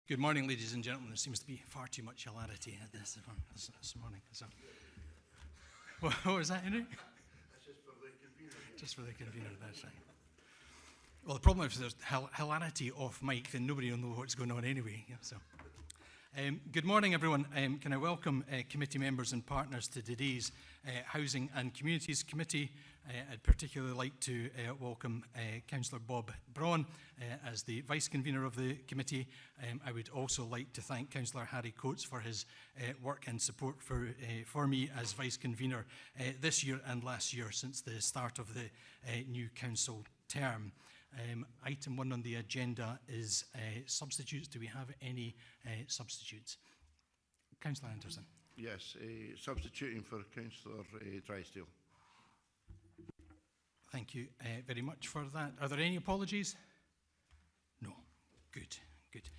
Good morning, ladies and gentlemen. There seems to be far too much hilarity at this morning. So, what was that, Henry? That's just for the convener. Just for the convener, that's right. Well, the problem is if there's hilarity off mic, then nobody will know what's going on anyway. Yeah, so. Good morning, everyone. Can I welcome committee members and partners to today's Housing and Communities Committee. I'd particularly like to welcome Councillor Bob Braun as the Vice Convener of the committee. I would also like to thank Councillor Harry Coates for his work and support for me as Vice Convener this year and last year since the start of the new council term. Item 1 on the agenda is substitutes. Do we have any substitutes? Councillor Anderson. Yes, substituting for Councillor Drysdale. Thank you very much for that. Are there any apologies? No. Good, good.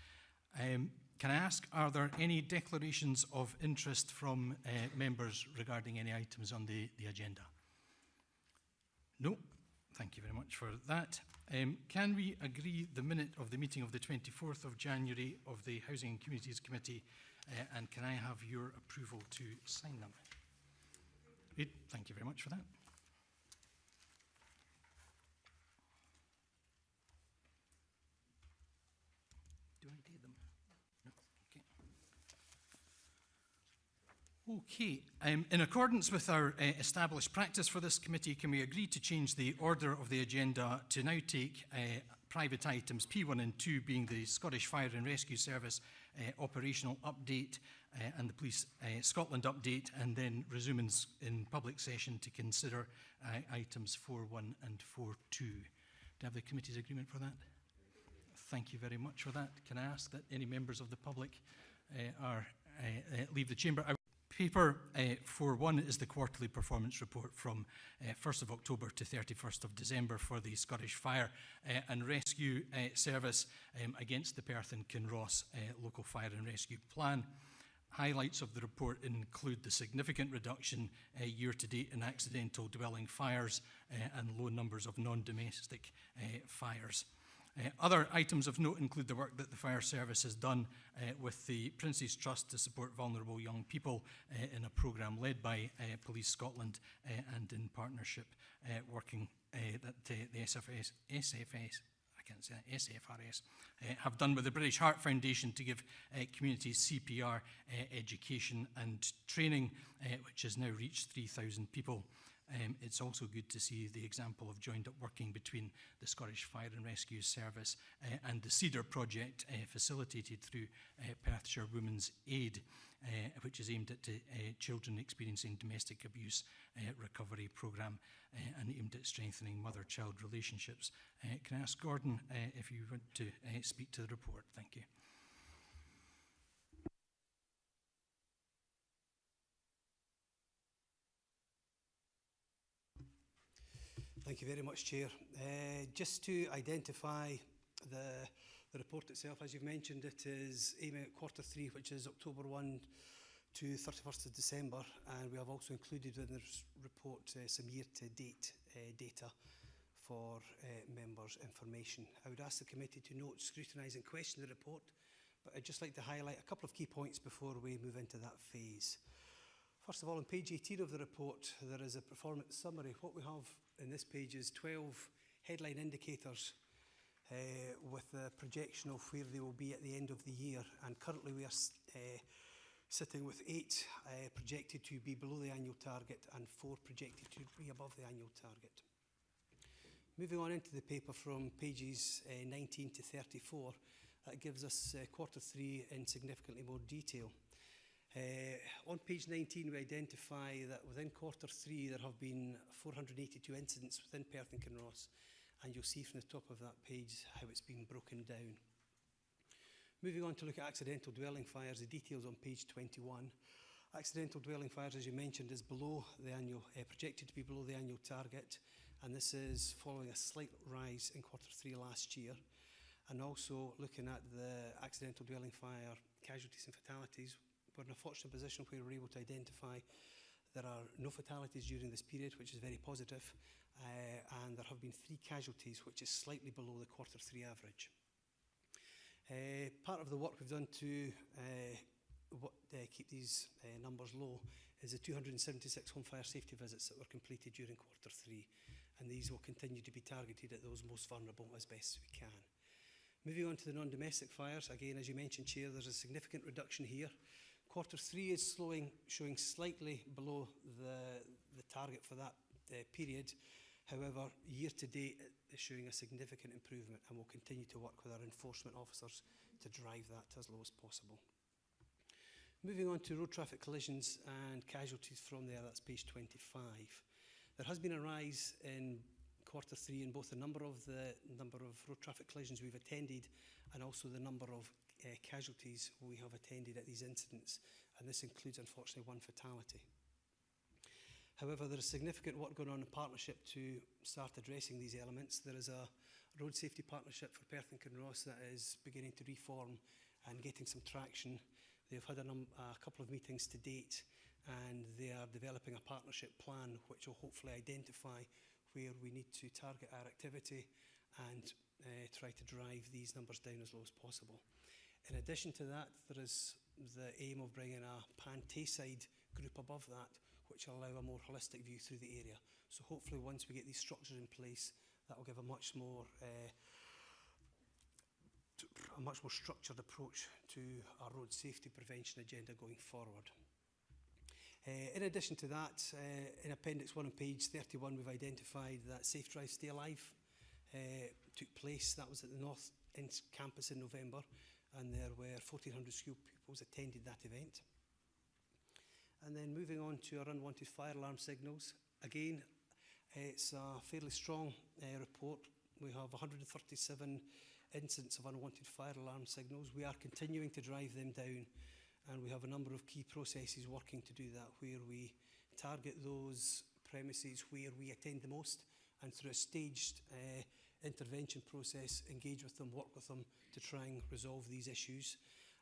Can I ask, are there any declarations of interest from members regarding any items on the agenda? No. Thank you very much for that. Can we agree the minute of the meeting of the 24th of January of the Housing and Communities Committee, and can I have your approval to sign them? Good. Thank you very much for that. Do I date them? No. Okay. In accordance with our established practice for this committee, can we agree to change the order of the agenda to now take private items, P1 and 2 being the Scottish Fire and Rescue Service operational update and the Police Scotland update, and then resume in public session to consider items 4.1 and 4.2. Do you have the committee's agreement for that? Thank you very much for that. Can I ask that any members of the public leave the chamber? Paper 4.1 is the quarterly performance report from 1st of October to 31st of December for the Scottish Fire and Rescue Service against the Perth and Kinross local fire and rescue plan. Highlights of the report include the significant reduction year to date in accidental dwelling fires and low numbers of non-domestic fires. Other items of note include the work that the Fire Service has done with the Prince's Trust to support vulnerable young people in a programme led by Police Scotland and in partnership working that the SFRS have done with the British Heart Foundation to give communities CPR education and training, which has now reached 3,000 people. It's also good to see the example of joined up working between the Scottish Fire and Rescue Service and the CEDAR project facilitated through Perthshire Women's Aid, which is aimed at children experiencing domestic abuse recovery programme and aimed at strengthening mother-child relationships. Can I ask Gordon if you want to speak to the report? Thank you. Thank you very much, Chair. Just to identify the report itself, as you've mentioned, it is aiming at Q3, which is October 1 to 31st of December, and we have also included in this report some year-to-date data for members' information. I would ask the committee to note, scrutinise and question the report, but I'd just like to highlight a couple of key points before we move into that phase. First of all, on page 18 of the report, there is a performance summary. What we have in this page is 12 headline indicators with a projection of where they will be at the end of the year. And currently we are sitting with 8 projected to be below the annual target and 4 projected to be above the annual target. Moving on into the paper from pages 19 to 34, that gives us Q3 in significantly more detail. On page 19, we identify that within Q3 there have been 482 incidents within Perth and Kinross, and you'll see from the top of that page how it's been broken down. Moving on to look at accidental dwelling fires, the details on page 21. Accidental dwelling fires, as you mentioned, is below the annual, projected to be below the annual target, and this is following a slight rise in Q3 last year. And also looking at the accidental dwelling fire casualties and fatalities, we're in a fortunate position where we're able to identify there are no fatalities during this period, which is very positive, and there have been 3 casualties, which is slightly below the Q3 average. Part of the work we've done to keep these numbers low is the 276 home fire safety visits that were completed during Q3, and these will continue to be targeted at those most vulnerable as best as we can. Moving on to the non-domestic fires, again, as you mentioned, Chair, there's a significant reduction here. Q3 is showing slightly below the target for that period. However, year to date it is showing a significant improvement, and we'll continue to work with our enforcement officers to drive that as low as possible. Moving on to road traffic collisions and casualties from there, that's page 25. There has been a rise in Q3 in both the number of road traffic collisions we've attended and also the number of casualties we have attended at these incidents, and this includes unfortunately one fatality. However, there is significant work going on in partnership to start addressing these elements. There is a road safety partnership for Perth and Kinross that is beginning to reform and getting some traction. They've had a couple of meetings to date, and they are developing a partnership plan which will hopefully identify where we need to target our activity and try to drive these numbers down as low as possible. In addition to that, there is the aim of bringing a Tayside group above that, which will allow a more holistic view through the area. So hopefully once we get these structures in place, that will give a much more structured approach to our road safety prevention agenda going forward. In addition to that, in Appendix 1 on page 31, we've identified that Safe Drive Stay Alive took place. That was at the North End campus in November, and there were 1,400 school pupils attended that event. And then moving on to our unwanted fire alarm signals. Again, it's a fairly strong report. We have 137 incidents of unwanted fire alarm signals. We are continuing to drive them down, and we have a number of key processes working to do that, where we target those premises where we attend the most, and through a staged intervention process, engage with them, work with them to try and resolve these issues.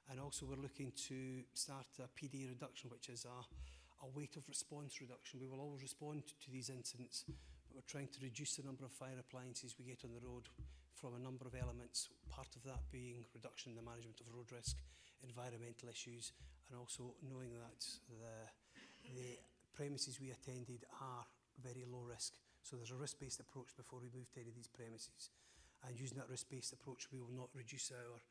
And also we're looking to start a PD reduction, which is a weight of response reduction. We will always respond to these incidents, but we're trying to reduce the number of fire appliances we get on the road from a number of elements, part of that being reduction in the management of road risk, environmental issues, and also knowing that the premises we attended are very low risk. So there's a risk-based approach before we move to any of these premises. And using that risk-based approach, we will not reduce our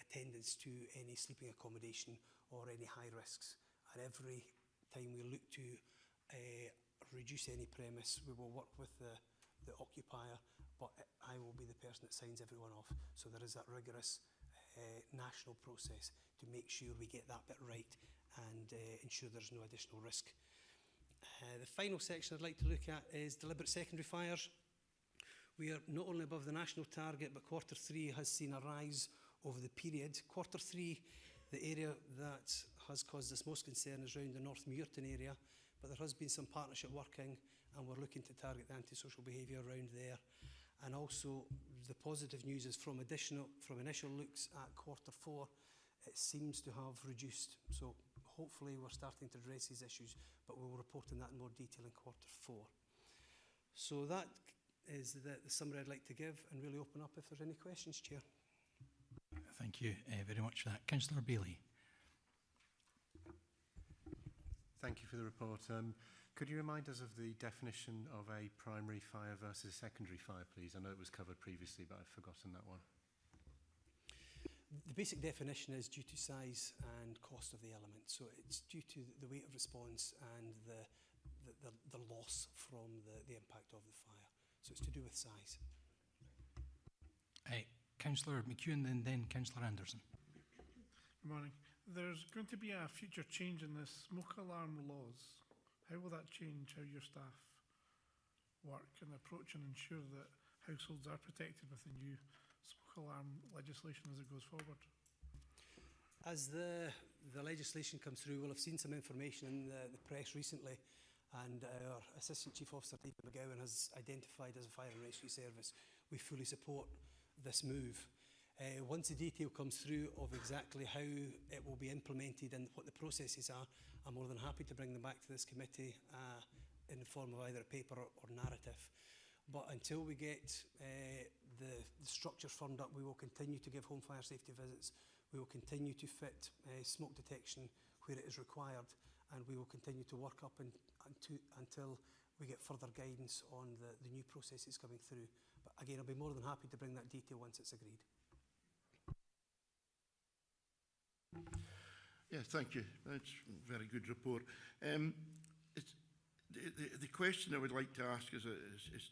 attendance to any sleeping accommodation or any high risks. And every time we look to reduce any premise, we will work with the occupier, but I will be the person that signs everyone off. So there is that rigorous national process to make sure we get that bit right and ensure there's no additional risk. The final section I'd like to look at is deliberate secondary fires. We are not only above the national target, but Q3 has seen a rise over the period. Q3, the area that has caused us most concern is around the North Muirton area, but there has been some partnership working, and we're looking to target the antisocial behaviour around there. And also the positive news is from initial looks at Q4, it seems to have reduced. So hopefully we're starting to address these issues, but we'll report on that in more detail in Q4. So that is the summary I'd like to give, and really open up if there's any questions, Chair. Thank you very much for that. Councillor Bailey. Thank you for the report. Could you remind us of the definition of a primary fire versus a secondary fire, please? I know it was covered previously, but I've forgotten that one. The basic definition is due to size and cost of the element. So it's due to the weight of response and the loss from the impact of the fire. So it's to do with size. Councillor McEwen and then Councillor Anderson. Good morning. There's going to be a future change in the smoke alarm laws. How will that change how your staff work and approach and ensure that households are protected with the new smoke alarm legislation as it goes forward? As the legislation comes through, we'll have seen some information in the press recently, and our Assistant Chief Officer, David McGowan, has identified as a fire and rescue service. We fully support this move. Once the detail comes through of exactly how it will be implemented and what the processes are, I'm more than happy to bring them back to this committee in the form of either a paper or narrative. But until we get the structure's firmed up, we will continue to give home fire safety visits. We will continue to fit smoke detection where it is required, and we will continue to work up until we get further guidance on the new processes coming through. But again, I'll be more than happy to bring that detail once it's agreed. Yeah, thank you. That's a very good report. The question I would like to ask is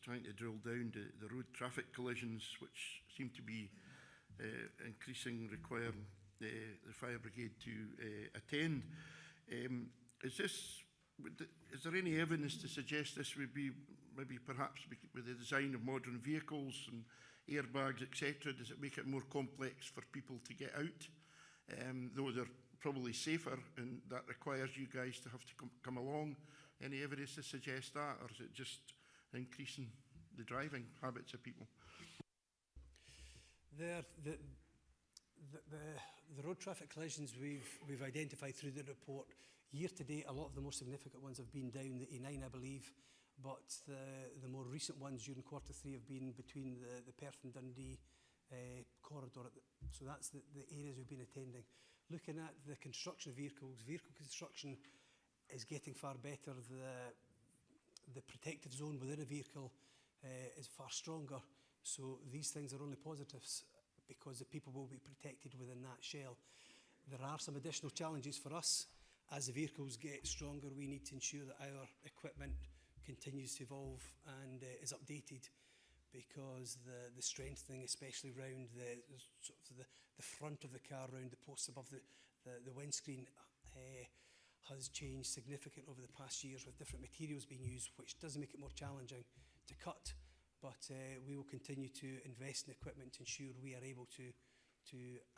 trying to drill down to the road traffic collisions, which seem to be increasing, requiring the fire brigade to attend. Is there any evidence to suggest this would be maybe perhaps with the design of modern vehicles and airbags, etc.? Does it make it more complex for people to get out? Though they're probably safer, and that requires you guys to have to come along. Any evidence to suggest that, or is it just increasing the driving habits of people? The road traffic collisions we've identified through the report, year to date, a lot of the more significant ones have been down the A9, I believe, but the more recent ones during Q3 have been between the Perth and Dundee corridor. So that's the areas we've been attending. Looking at the construction of vehicles, vehicle construction is getting far better. The protective zone within a vehicle is far stronger. So these things are only positives because the people will be protected within that shell. There are some additional challenges for us. As the vehicles get stronger, we need to ensure that our equipment continues to evolve and is updated, because the strengthening, especially around the front of the car, around the posts above the windscreen, has changed significantly over the past years with different materials being used, which does make it more challenging to cut. But we will continue to invest in equipment to ensure we are able to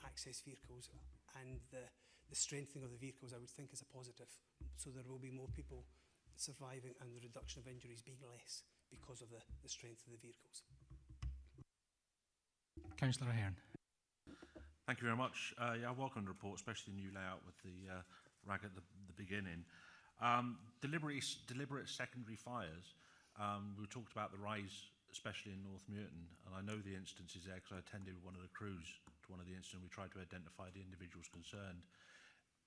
access vehicles, and the strengthening of the vehicles, I would think, is a positive. So there will be more people surviving and the reduction of injuries being less because of the strength of the vehicles. Councillor Ahern. Thank you very much. Yeah, I welcome the report, especially the new layout with the rag at the beginning. Deliberate secondary fires. We talked about the rise, especially in North Muirton, and I know the instances there because I attended one of the crews to one of the instances. We tried to identify the individuals concerned.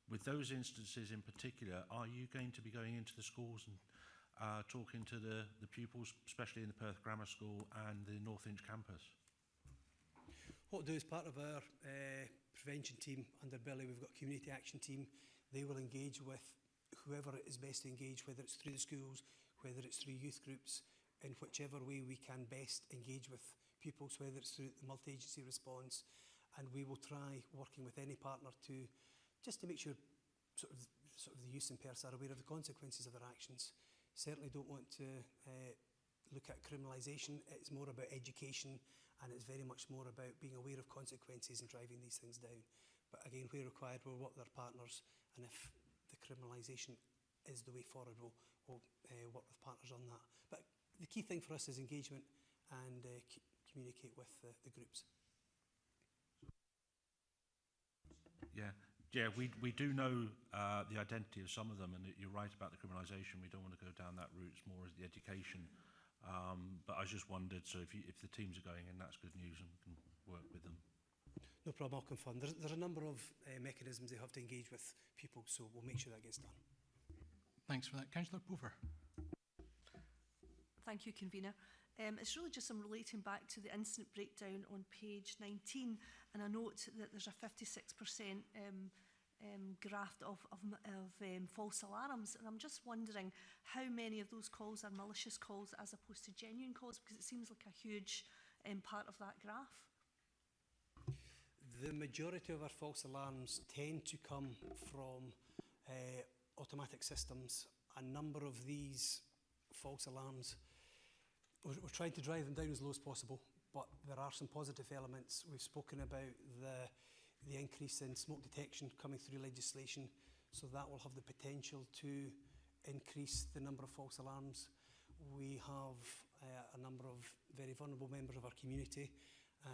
With those instances in particular, are you going to be going into the schools and talking to the pupils, especially in the Perth Grammar School and the North Inch campus? What we'll do as part of our prevention team under Billy, we've got a community action team. They will engage with whoever it is best to engage, whether it's through the schools, whether it's through youth groups, in whichever way we can best engage with pupils, whether it's through the multi-agency response. And we will try working with any partner just to make sure sort of the youth in Perth are aware of the consequences of their actions. Certainly don't want to look at criminalisation. It's more about education, and it's very much more about being aware of consequences and driving these things down. But again, where required, we'll work with our partners, and if the criminalisation is the way forward, we'll work with partners on that. But the key thing for us is engagement and communicate with the groups. Yeah, we do know the identity of some of them, and you're right about the criminalisation. We don't want to go down that route. It's more as the education. But I just wondered, so if the teams are going in, that's good news, and we can work with them. No problem, I'll confirm. There's a number of mechanisms they have to engage with people, so we'll make sure that gets done. Thanks for that. Councillor Pover. Thank you, Convener. It's really just I'm relating back to the incident breakdown on page 19, and I note that there's a 56% graft of false alarms, and I'm just wondering how many of those calls are malicious calls as opposed to genuine calls, because it seems like a huge part of that graph. The majority of our false alarms tend to come from automatic systems. A number of these false alarms, we're trying to drive them down as low as possible, but there are some positive elements. We've spoken about the increase in smoke detection coming through legislation, so that will have the potential to increase the number of false alarms. We have a number of very vulnerable members of our community,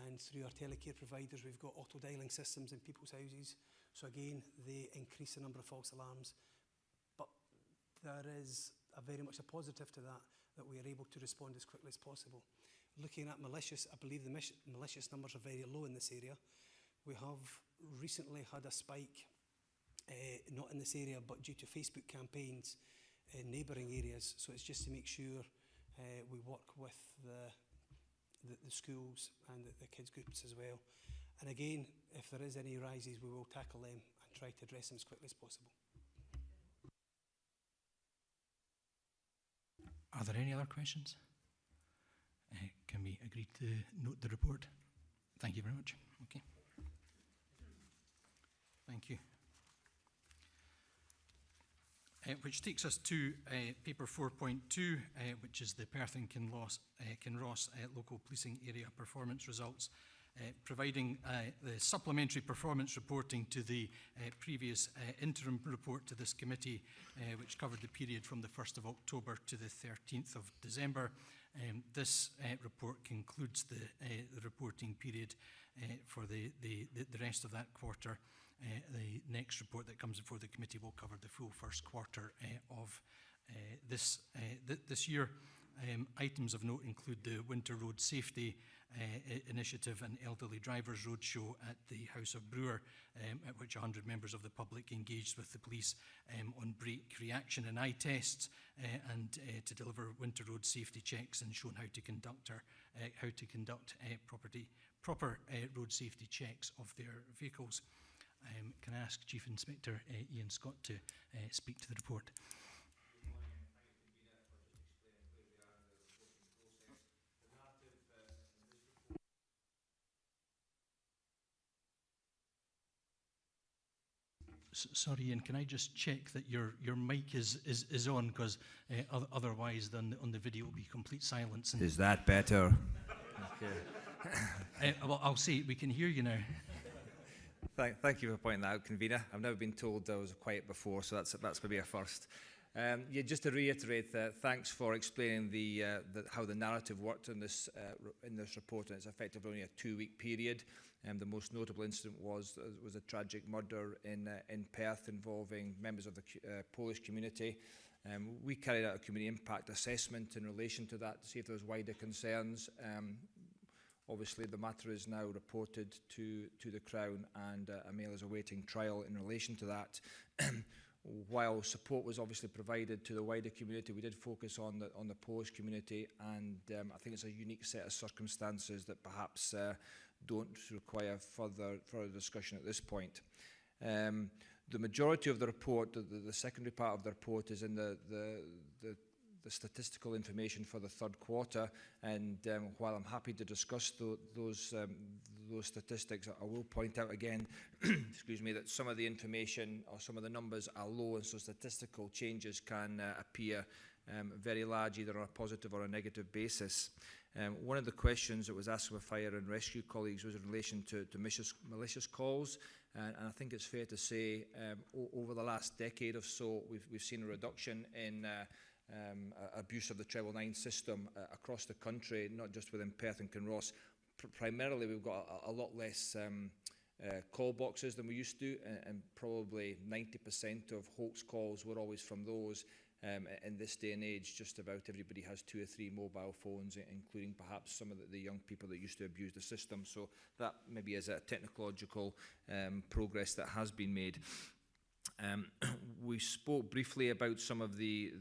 and through our telecare providers we've got auto dialing systems in people's houses, so again they increase the number of false alarms. But there is very much a positive to that we are able to respond as quickly as possible. Looking at malicious, I believe the malicious numbers are very low in this area. We have recently had a spike, not in this area, but due to Facebook campaigns in neighbouring areas. So it's just to make sure we work with the schools and the kids groups as well. And again, if there is any rises, we will tackle them and try to address them as quickly as possible. Are there any other questions? Can we agree to note the report? Thank you very much. Okay. Thank you. Which takes us to paper 4.2, which is the Perth and Kinross local policing area performance results, providing the supplementary performance reporting to the previous interim report to this committee, which covered the period from the 1st of October to the 13th of December. This report concludes the reporting period for the rest of that quarter. The next report that comes before the committee will cover the full first quarter of this year. Items of note include the Winter Road Safety Initiative and Elderly Drivers Roadshow at the House of Brewer, at which 100 members of the public engaged with the police on break reaction and eye tests, and to deliver winter road safety checks and shown how to conduct proper road safety checks of their vehicles. Can I ask Chief Inspector Ian Scott to speak to the report? Sorry, Ian, can I just check that your mic is on, because otherwise then on the video will be complete silence. Is that better? Okay. Well, I'll say we can hear you now. Thank you for pointing that out, Convener. I've never been told I was quiet before, so that's maybe a first. Yeah, just to reiterate, thanks for explaining how the narrative worked in this report, and it's effectively only a 2-week period. The most notable incident was a tragic murder in Perth involving members of the Polish community. We carried out a community impact assessment in relation to that to see if there was wider concerns. Obviously, the matter is now reported to the Crown, and Emil is awaiting trial in relation to that. While support was obviously provided to the wider community, we did focus on the Polish community, and I think it's a unique set of circumstances that perhaps don't require further discussion at this point. The majority of the report, the secondary part of the report, is in the statistical information for the third quarter, and while I'm happy to discuss those statistics, I will point out again, excuse me, that some of the information or some of the numbers are low, and so statistical changes can appear very large, either on a positive or a negative basis. One of the questions that was asked of fire and rescue colleagues was in relation to malicious calls, and I think it's fair to say over the last decade or so we've seen a reduction in abuse of the Treble 9 system across the country, not just within Perth and Kinross. Primarily, we've got a lot less call boxes than we used to, and probably 90% of hoax calls were always from those. In this day and age, just about everybody has 2 or 3 mobile phones, including perhaps some of the young people that used to abuse the system. So that maybe is a technological progress that has been made. We spoke briefly about some of the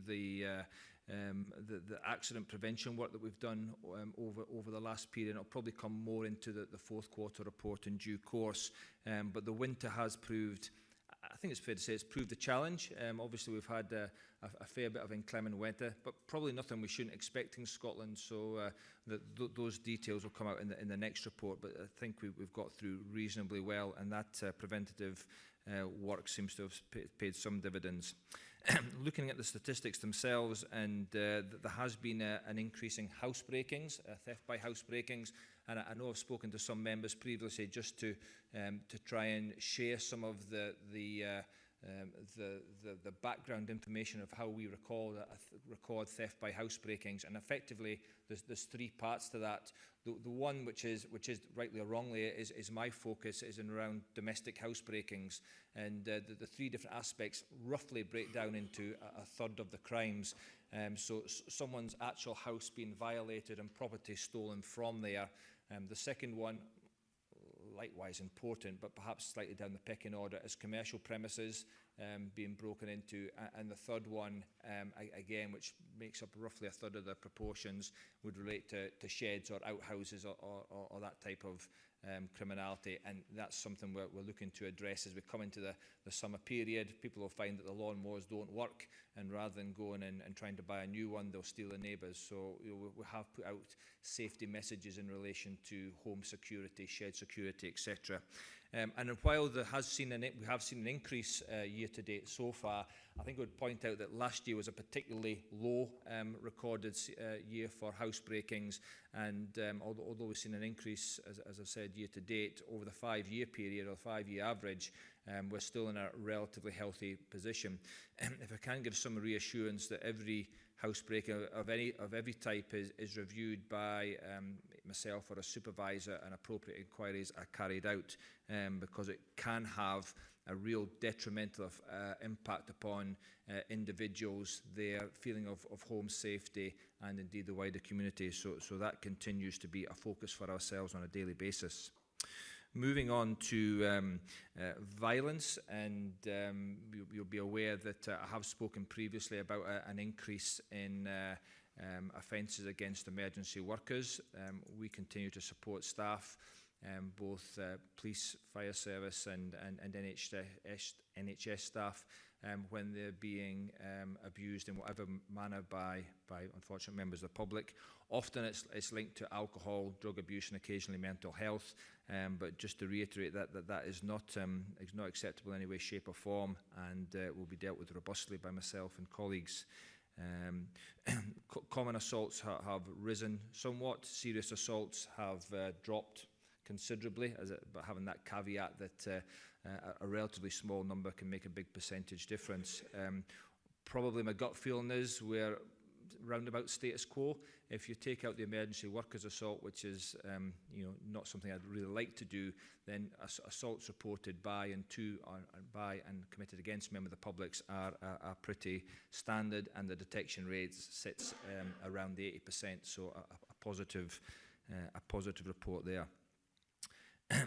accident prevention work that we've done over the last period. It'll probably come more into the fourth quarter report in due course. But the winter has proved, I think it's fair to say, it's proved a challenge. Obviously, we've had a fair bit of inclement weather, but probably nothing we shouldn't expect in Scotland. So those details will come out in the next report. But I think we've got through reasonably well, and that preventative work seems to have paid some dividends. Looking at the statistics themselves, and there has been an increase in house breakings, theft by house breakings, and I know I've spoken to some members previously just to try and share some of the the background information of how we record theft by housebreakings, and effectively there's three parts to that. The one which is rightly or wrongly is my focus is in around domestic housebreakings, and the three different aspects roughly break down into a third of the crimes. So someone's actual house being violated and property stolen from there. The second one, likewise important, but perhaps slightly down the pecking order, is commercial premises being broken into. And the third one, again, which makes up roughly a third of the proportions, would relate to sheds or outhouses or that type of criminality. And that's something we're looking to address as we come into the summer period. People will find that the lawnmowers don't work, and rather than going and trying to buy a new one, they'll steal a neighbour's. So we have put out safety messages in relation to home security, shed security, etc. And while we have seen an increase year to date so far, I think I would point out that last year was a particularly low recorded year for housebreakings, and although we've seen an increase, as I've said, year to date, over the 5-year period or 5-year average, we're still in a relatively healthy position. If I can give some reassurance that every housebreaking of every type is reviewed by myself or a supervisor, and appropriate inquiries are carried out, because it can have a real detrimental impact upon individuals, their feeling of home safety, and indeed the wider community. So that continues to be a focus for ourselves on a daily basis. Moving on to violence, and you'll be aware that I have spoken previously about an increase in offences against emergency workers. We continue to support staff, both police, fire service and NHS staff, when they're being abused in whatever manner by unfortunate members of the public. Often it's linked to alcohol, drug abuse, and occasionally mental health. But just to reiterate that is not acceptable in any way, shape or form, and will be dealt with robustly by myself and colleagues. Common assaults have risen somewhat. Serious assaults have dropped considerably, but having that caveat that a relatively small number can make a big percentage difference. Probably my gut feeling is we're roundabout status quo. If you take out the emergency workers assault, which is not something I'd really like to do, then assaults reported by and committed against members of the public are pretty standard, and the detection rate sits around the 80%. So a positive report there.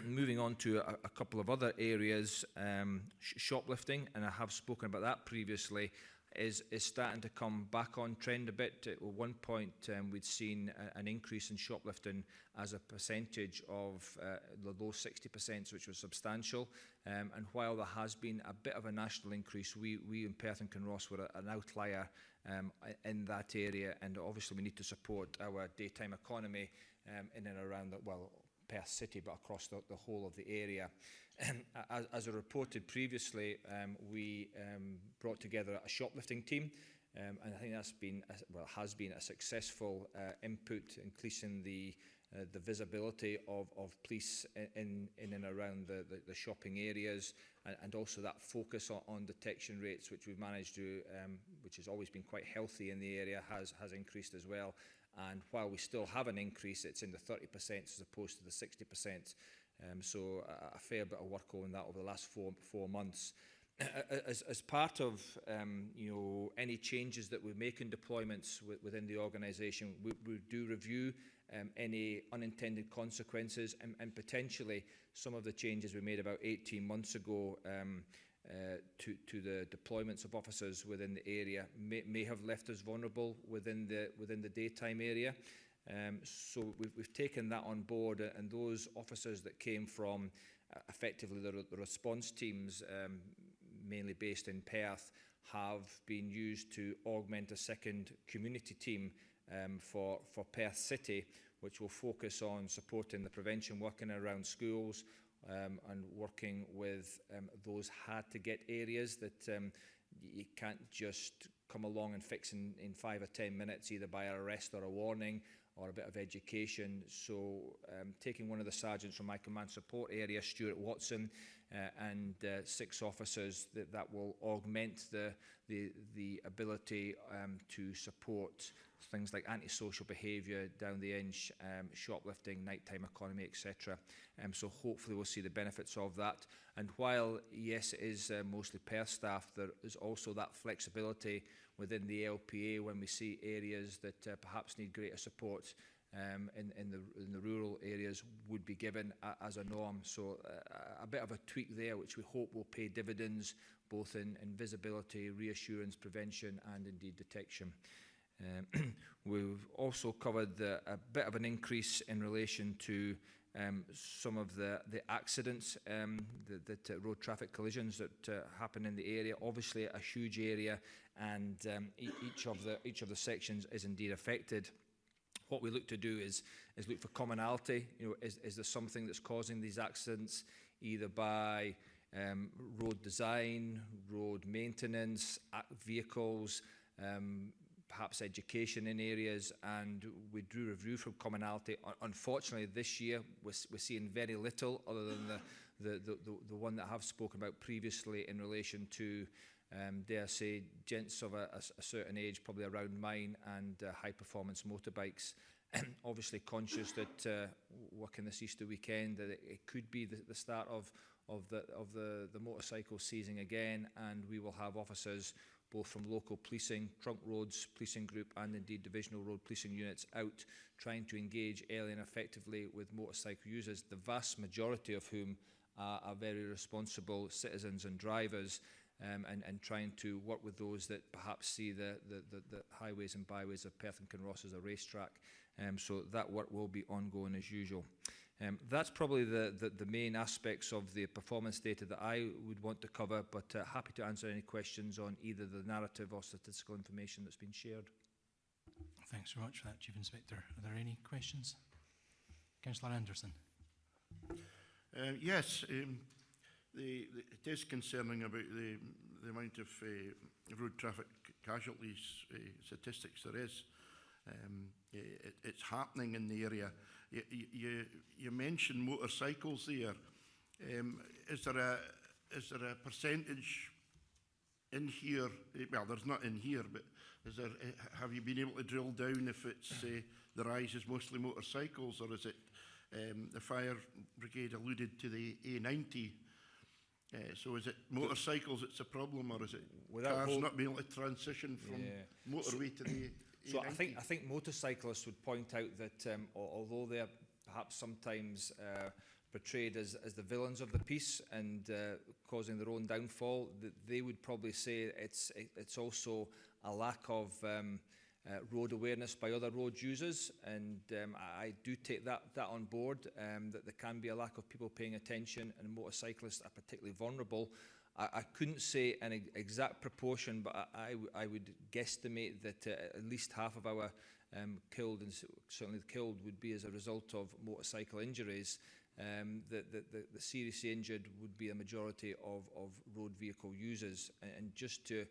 Moving on to a couple of other areas, shoplifting, and I have spoken about that previously, is starting to come back on trend a bit. At one point, we'd seen an increase in shoplifting as a percentage of the low 60%, which was substantial. And while there has been a bit of a national increase, we in Perth and Kinross were an outlier in that area, and obviously we need to support our daytime economy in and around Perth City, but across the whole of the area. As I reported previously, we brought together a shoplifting team, and I think that's has been a successful input, increasing the visibility of police in and around the shopping areas, and also that focus on detection rates, which we've managed to, which has always been quite healthy in the area, has increased as well. And while we still have an increase, it's in the 30% as opposed to the 60%. So a fair bit of work on that over the last four months. As part of any changes that we make in deployments within the organisation, we do review any unintended consequences, and potentially some of the changes we made about 18 months ago to the deployments of officers within the area may have left us vulnerable within the daytime area. So we've taken that on board, and those officers that came from effectively the response teams, mainly based in Perth, have been used to augment a second community team for Perth City, which will focus on supporting the prevention working around schools, and working with those hard-to-get areas that you can't just come along and fix in 5 or 10 minutes, either by an arrest or a warning or a bit of education. So taking one of the sergeants from my command support area, Stuart Watson, and 6 officers that will augment the ability to support things like antisocial behaviour, down the inch, shoplifting, nighttime economy, etc. So hopefully we'll see the benefits of that. And while, yes, it is mostly Perth staff, there is also that flexibility within the LPA when we see areas that perhaps need greater support in the rural areas would be given as a norm. So a bit of a tweak there, which we hope will pay dividends both in visibility, reassurance, prevention and indeed detection. We've also covered a bit of an increase in relation to some of the accidents, the road traffic collisions that happen in the area. Obviously a huge area, and each of the sections is indeed affected. What we look to do is look for commonality. You know, is there something that's causing these accidents, either by road design, road maintenance, vehicles, perhaps education in areas, and we do review from commonality. Unfortunately, this year we're seeing very little other than the one that I have spoken about previously in relation to, dare I say, gents of a certain age, probably around mine, and high-performance motorbikes. Obviously conscious that working this Easter weekend, that it could be the start of the motorcycle season again, and we will have officers both from local policing, trunk roads policing group, and indeed divisional road policing units out trying to engage early and effectively with motorcycle users, the vast majority of whom are very responsible citizens and drivers, and trying to work with those that perhaps see the highways and byways of Perth and Kinross as a racetrack. So that work will be ongoing as usual. That's probably the main aspects of the performance data that I would want to cover, but happy to answer any questions on either the narrative or statistical information that's been shared. Thanks very much for that, Chief Inspector. Are there any questions? Councillor Anderson. Yes, it is concerning about the amount of road traffic casualties statistics there is. It's happening in the area. You mentioned motorcycles there. Is there a percentage in here? Well, there's not in here, but is there? Have you been able to drill down if it's the rise is mostly motorcycles, or is it the fire brigade alluded to the A90? So is it motorcycles that's a problem, or is it cars not being able to transition from motorway to the A90? So I think motorcyclists would point out that although they're perhaps sometimes portrayed as the villains of the piece and causing their own downfall, they would probably say it's also a lack of road awareness by other road users, and I do take that on board, that there can be a lack of people paying attention, and motorcyclists are particularly vulnerable. I couldn't say an exact proportion, but I would guesstimate that at least half of our killed, and certainly killed, would be as a result of motorcycle injuries. The seriously injured would be a majority of road vehicle users. And just to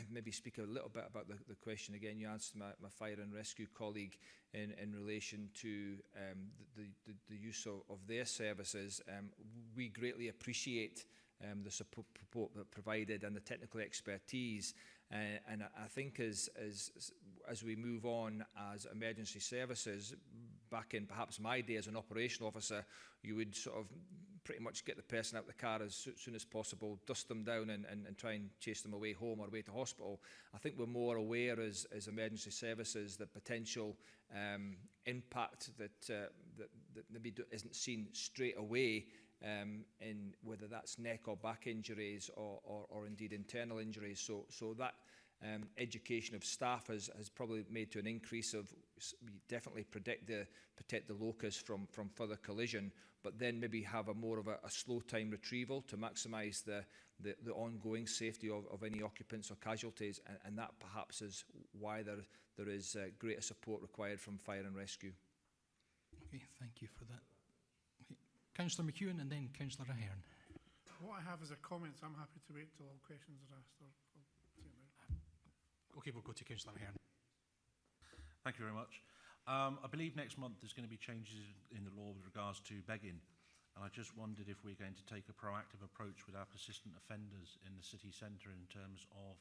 maybe speak a little bit about the question again, you answered my fire and rescue colleague in relation to the use of their services. We greatly appreciate the support provided and the technical expertise, and I think as we move on as emergency services, back in perhaps my day as an operational officer, you would sort of pretty much get the person out of the car as soon as possible, dust them down and try and chase them away home or away to hospital. I think we're more aware as emergency services the potential impact that maybe isn't seen straight away, in whether that's neck or back injuries or indeed internal injuries. So that education of staff has probably made to an increase of definitely protect the locus from further collision, but then maybe have a more of a slow time retrieval to maximise the ongoing safety of any occupants or casualties, and that perhaps is why there is greater support required from fire and rescue. Okay, thank you for that. Councillor McEwen and then Councillor Ahern. What I have is a comment, so I'm happy to wait till all questions are asked. Or I'll say it now. Okay, we'll go to Councillor Ahern. Thank you very much. I believe next month there's going to be changes in the law with regards to begging. And I just wondered if we're going to take a proactive approach with our persistent offenders in the city centre in terms of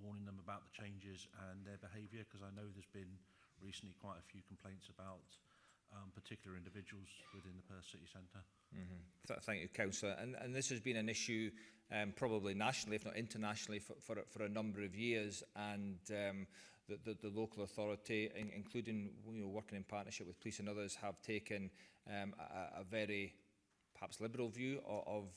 warning them about the changes and their behaviour, because I know there's been recently quite a few complaints about particular individuals within the Perth city centre. Thank you, Councillor. And this has been an issue probably nationally, if not internationally, for a number of years. And the local authority, including working in partnership with police and others, have taken a very perhaps liberal view of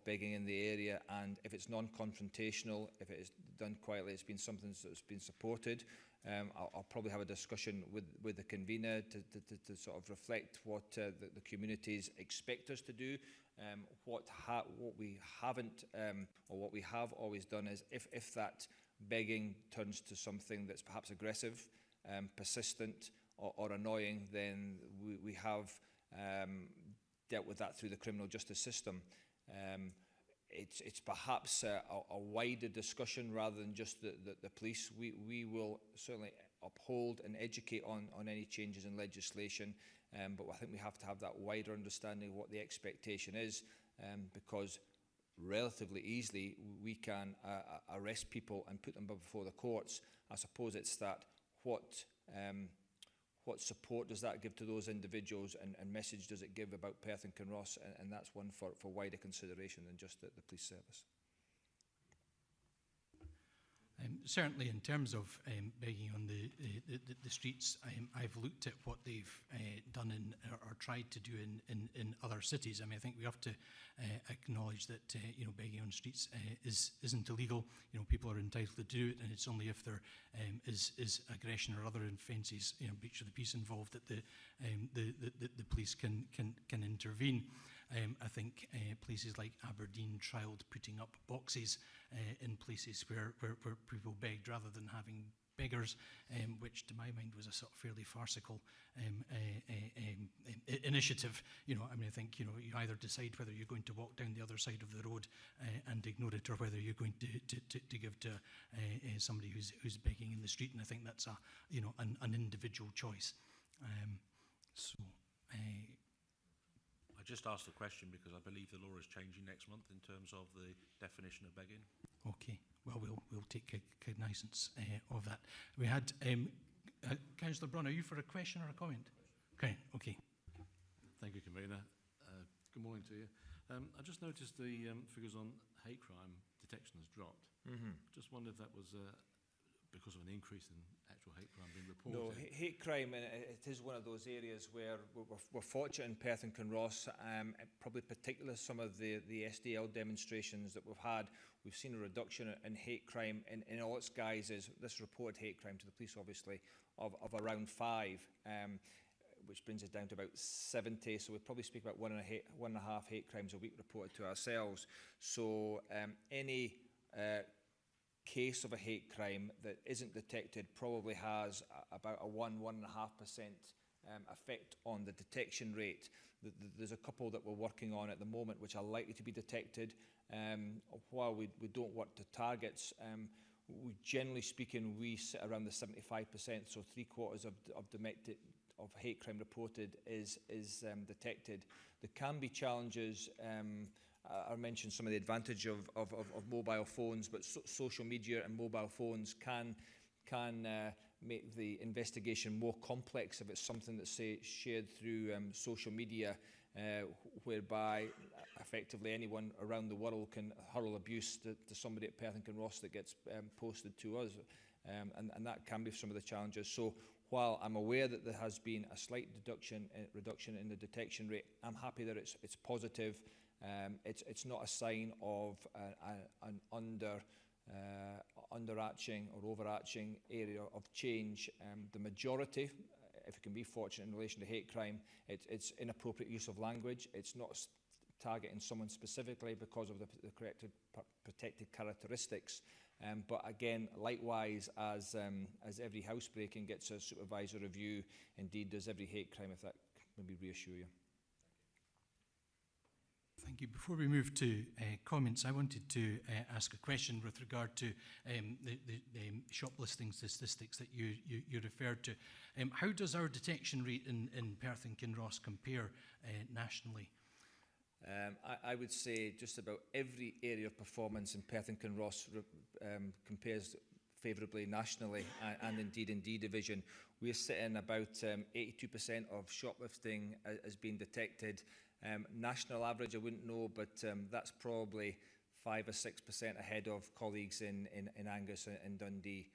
begging in the area. And if it's non-confrontational, if it is done quietly, it's been something that's been supported. I'll probably have a discussion with the convener to sort of reflect what the communities expect us to do. What we haven't, or what we have always done is if that begging turns to something that's perhaps aggressive, persistent or annoying, then we have dealt with that through the criminal justice system. It's perhaps a wider discussion rather than just the police. We will certainly uphold and educate on any changes in legislation, but I think we have to have that wider understanding of what the expectation is, because relatively easily we can arrest people and put them before the courts. I suppose it's that what support does that give to those individuals, and message does it give about Perth and Kinross, and that's one for wider consideration than just the police service. Certainly in terms of begging on the streets, I've looked at what they've done or tried to do in other cities. I mean, I think we have to acknowledge that begging on streets isn't illegal. People are entitled to do it, and it's only if there is aggression or other offences, breach of the peace involved, that the police can intervene. I think places like Aberdeen trialled putting up boxes in places where people begged rather than having beggars, which to my mind was a sort of fairly farcical initiative. I think you either decide whether you're going to walk down the other side of the road and ignore it, or whether you're going to give to somebody who's begging in the street. And I think that's an individual choice. I just asked the question because I believe the law is changing next month in terms of the definition of begging. Okay, well, we'll take cognizance of that. We had Councillor Braun. Are you for a question or a comment? Okay. Thank you, Convener. Good morning to you. I just noticed the figures on hate crime detection has dropped. Just wondered if that was because of an increase in actual hate crime being reported. No, hate crime, and it is one of those areas where we're fortunate in Perth and Kinross, probably particularly some of the SDL demonstrations that we've had. We've seen a reduction in hate crime in all its guises. This reported hate crime to the police, obviously, of around 5, which brings us down to about 70. So we probably speak about 1.5 hate crimes a week reported to ourselves. So any case of a hate crime that isn't detected probably has about a 1.5% effect on the detection rate. There's a couple that we're working on at the moment which are likely to be detected. While we don't work to targets, generally speaking, we sit around the 75%, so 3/4 of hate crime reported is detected. There can be challenges. I mentioned some of the advantage of mobile phones, but social media and mobile phones can make the investigation more complex if it's something that's, say, shared through social media, whereby effectively anyone around the world can hurl abuse to somebody at Perth and Kinross that gets posted to us, and that can be some of the challenges. So while I'm aware that there has been a slight reduction in the detection rate, I'm happy that it's positive. It's not a sign of an underarching or overarching area of change. The majority, if it can be fortunate in relation to hate crime, it's inappropriate use of language. It's not targeting someone specifically because of the protected characteristics. But again, likewise, as every housebreaking gets a supervisor review, indeed does every hate crime, if that can maybe reassure you. Thank you. Before we move to comments, I wanted to ask a question with regard to the shoplifting statistics that you referred to. How does our detection rate in Perth and Kinross compare nationally? I would say just about every area of performance in Perth and Kinross compares favourably nationally and indeed in D Division. We're sitting about 82% of shoplifting has been detected. National average I wouldn't know, but that's probably 5 or 6% ahead of colleagues in Angus and Dundee.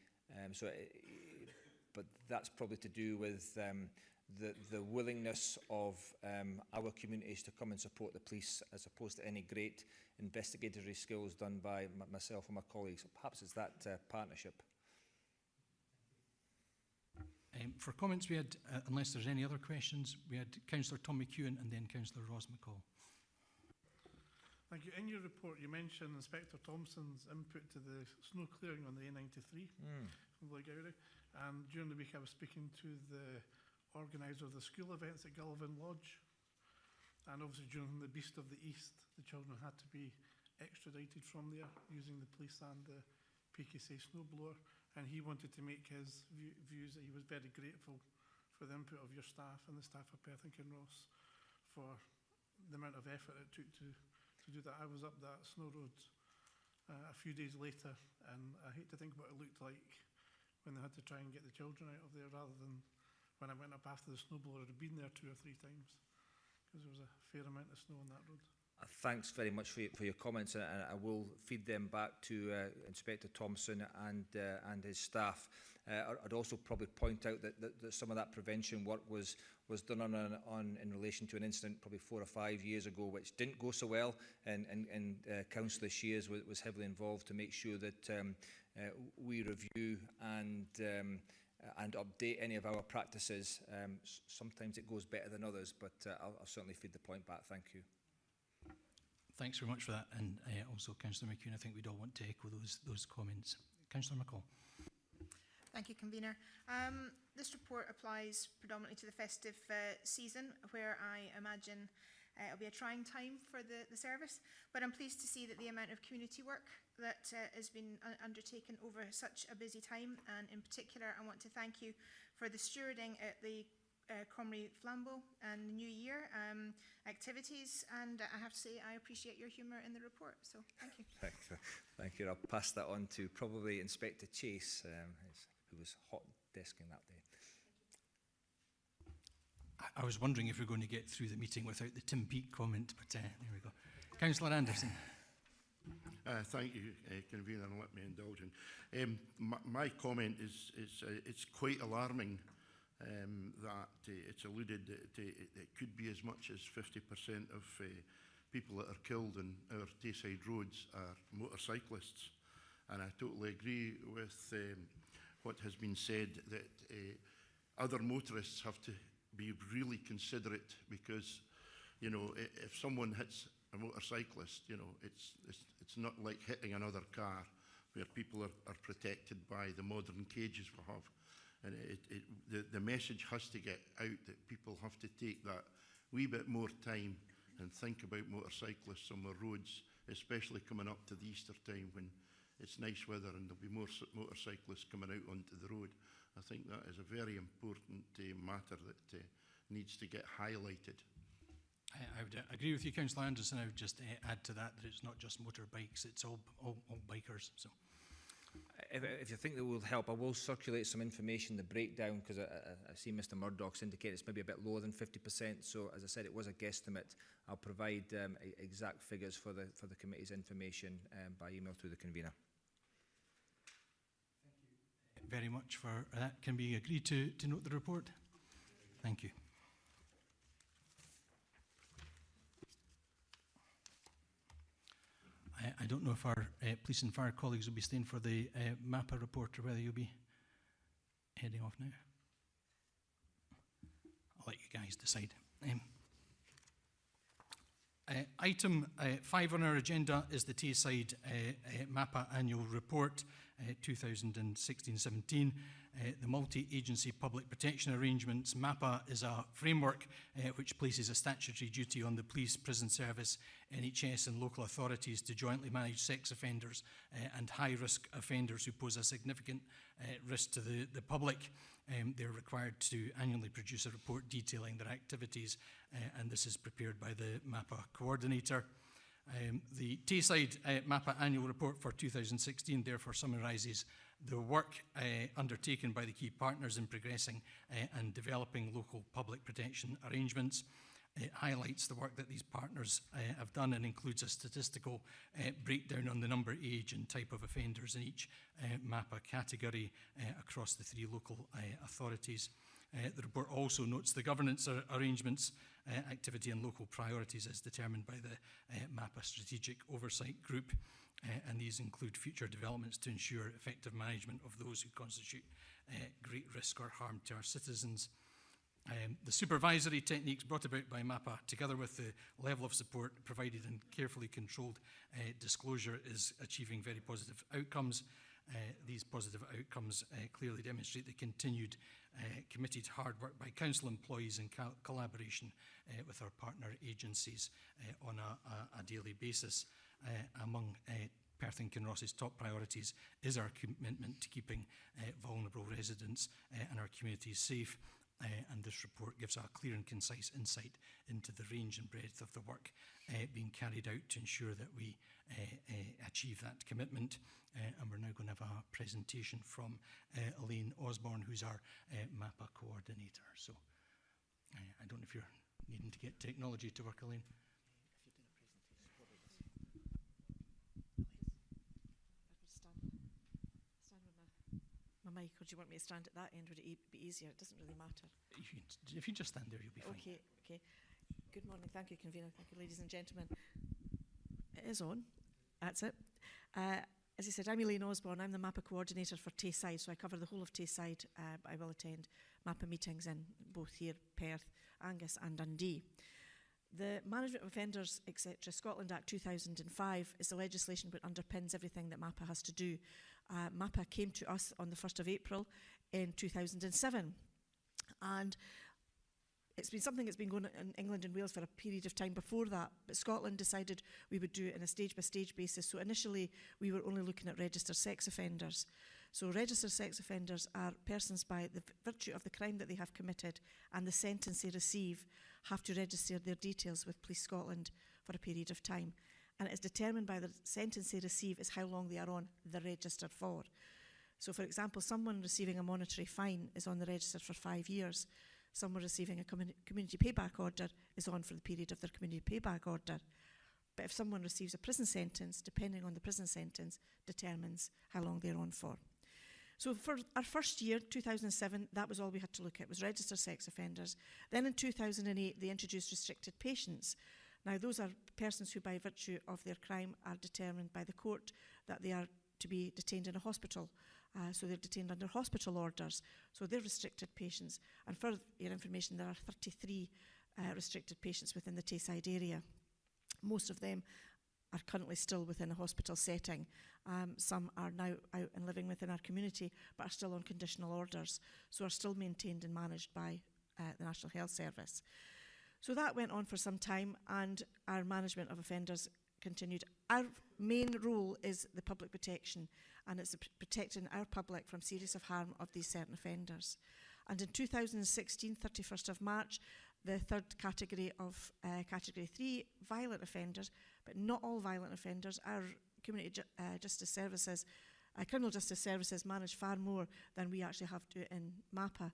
But that's probably to do with the willingness of our communities to come and support the police, as opposed to any great investigatory skills done by myself and my colleagues. Perhaps it's that partnership. For comments, we had, unless there's any other questions, we had Councillor Tom McEwen and then Councillor Ros McCall. Thank you. In your report, you mentioned Inspector Thompson's input to the snow clearing on the A93 from Blairgowrie. And during the week, I was speaking to the organiser of the school events at Gullivan Lodge. And obviously, during the Beast of the East, the children had to be extradited from there using the police and the PKC snowblower. And he wanted to make his views that he was very grateful for the input of your staff and the staff of Perth and Kinross for the amount of effort it took to do that. I was up that snow road a few days later, and I hate to think what it looked like when they had to try and get the children out of there, rather than when I went up after the snowblower had been there 2 or 3 times, because there was a fair amount of snow on that road. Thanks very much for your comments, and I will feed them back to Inspector Thompson and his staff. I'd also probably point out that some of that prevention work was done in relation to an incident probably 4 or 5 years ago, which didn't go so well, and Councillor Shears was heavily involved to make sure that we review and update any of our practices. Sometimes it goes better than others, but I'll certainly feed the point back. Thank you. Thanks very much for that, and also Councillor McEwen, I think we'd all want to echo those comments. Councillor McCall. Thank you, Convener. This report applies predominantly to the festive season, where I imagine it'll be a trying time for the service, but I'm pleased to see that the amount of community work that has been undertaken over such a busy time, and in particular I want to thank you for the stewarding at the Comrie Flambeau and the New Year activities, and I have to say I appreciate your humour in the report, so thank you. Thank you. I'll pass that on to probably Inspector Chase, who was hot desking that day. I was wondering if we we're going to get through the meeting without the Tim Peake comment, but there we go. Councillor Anderson. Thank you, Convener, and let me indulge in. My comment is it's quite alarming that it's alluded that it could be as much as 50% of people that are killed in our Tayside roads are motorcyclists. And I totally agree with what has been said, that other motorists have to be really considerate, because, you know, if someone hits a motorcyclist, you know, it's not like hitting another car where people are protected by the modern cages we have. And the message has to get out that people have to take that wee bit more time and think about motorcyclists on the roads, especially coming up to the Easter time when it's nice weather and there'll be more motorcyclists coming out onto the road. I think that is a very important matter that needs to get highlighted. I would agree with you, Councillor Anderson. I would just add to that it's not just motorbikes, it's all bikers. So. If you think that will help, I will circulate some information, the breakdown, because I see Mr Murdoch's indicate it's maybe a bit lower than 50%. So, as I said, it was a guesstimate. I'll provide exact figures for the committee's information by email through the convener. Thank you very much for that. Can we agree to note the report? Thank you. I don't know if our police and fire colleagues will be staying for the MAPPA report, or whether you'll be heading off now. I'll let you guys decide. Item 5 on our agenda is the Tayside MAPPA annual report. 2016-17. The multi-agency public protection arrangements, MAPPA, is a framework which places a statutory duty on the police, prison service, NHS and local authorities to jointly manage sex offenders and high-risk offenders who pose a significant risk to the public. They're required to annually produce a report detailing their activities, and this is prepared by the MAPPA coordinator. The Tayside MAPPA annual report for 2016 therefore summarises the work undertaken by the key partners in progressing and developing local public protection arrangements. It highlights the work that these partners have done and includes a statistical breakdown on the number, age and type of offenders in each MAPPA category across the 3 local authorities. The report also notes the governance arrangements, activity and local priorities as determined by the MAPPA Strategic Oversight Group, and these include future developments to ensure effective management of those who constitute great risk or harm to our citizens. The supervisory techniques brought about by MAPPA, together with the level of support provided and carefully controlled disclosure, is achieving very positive outcomes. These positive outcomes clearly demonstrate the continued committed hard work by council employees in collaboration with our partner agencies on a daily basis. Among Perth and Kinross's top priorities is our commitment to keeping vulnerable residents and our communities safe. And this report gives a clear and concise insight into the range and breadth of the work being carried out to ensure that we achieve that commitment. And we're now going to have a presentation from Elaine Osborne, who's our MAPPA coordinator. So I don't know if you're needing to get technology to work, Elaine. My mic, or do you want me to stand at that end? Would it be easier? It doesn't really matter. If you just stand there, you'll be fine. Okay. Good morning. Thank you, convener. Thank you, ladies and gentlemen. It is on. That's it. As I said, I'm Elaine Osborne. I'm the MAPPA coordinator for Tayside, so I cover the whole of Tayside. I will attend MAPPA meetings in both here, Perth, Angus and Dundee. The Management of Offenders, etc. Scotland Act 2005 is the legislation that underpins everything that MAPPA has to do. MAPPA came to us on the 1st of April in 2007, and it's been something that's been going on in England and Wales for a period of time before that, but Scotland decided we would do it in a stage-by-stage basis. So initially we were only looking at registered sex offenders. So registered sex offenders are persons by the virtue of the crime that they have committed and the sentence they receive have to register their details with Police Scotland for a period of time. And it is determined by the sentence they receive is how long they are on the register for. So for example, someone receiving a monetary fine is on the register for 5 years. Someone receiving a community payback order is on for the period of their community payback order. But if someone receives a prison sentence, depending on the prison sentence, determines how long they're on for. So for our first year, 2007, that was all we had to look at, was registered sex offenders. Then in 2008, they introduced restricted patients. Now, those are persons who, by virtue of their crime, are determined by the court that they are to be detained in a hospital. So they're detained under hospital orders. So they're restricted patients. And for your information, there are 33 restricted patients within the Tayside area. Most of them are currently still within a hospital setting. Some are now out and living within our community, but are still on conditional orders, so are still maintained and managed by the National Health Service. So that went on for some time, and our management of offenders continued. Our main role is the public protection, and it's protecting our public from serious harm of these certain offenders. And in 2016, 31st of March, the third category of Category 3, violent offenders, but not all violent offenders. Our community justice services, criminal justice services manage far more than we actually have to in MAPPA.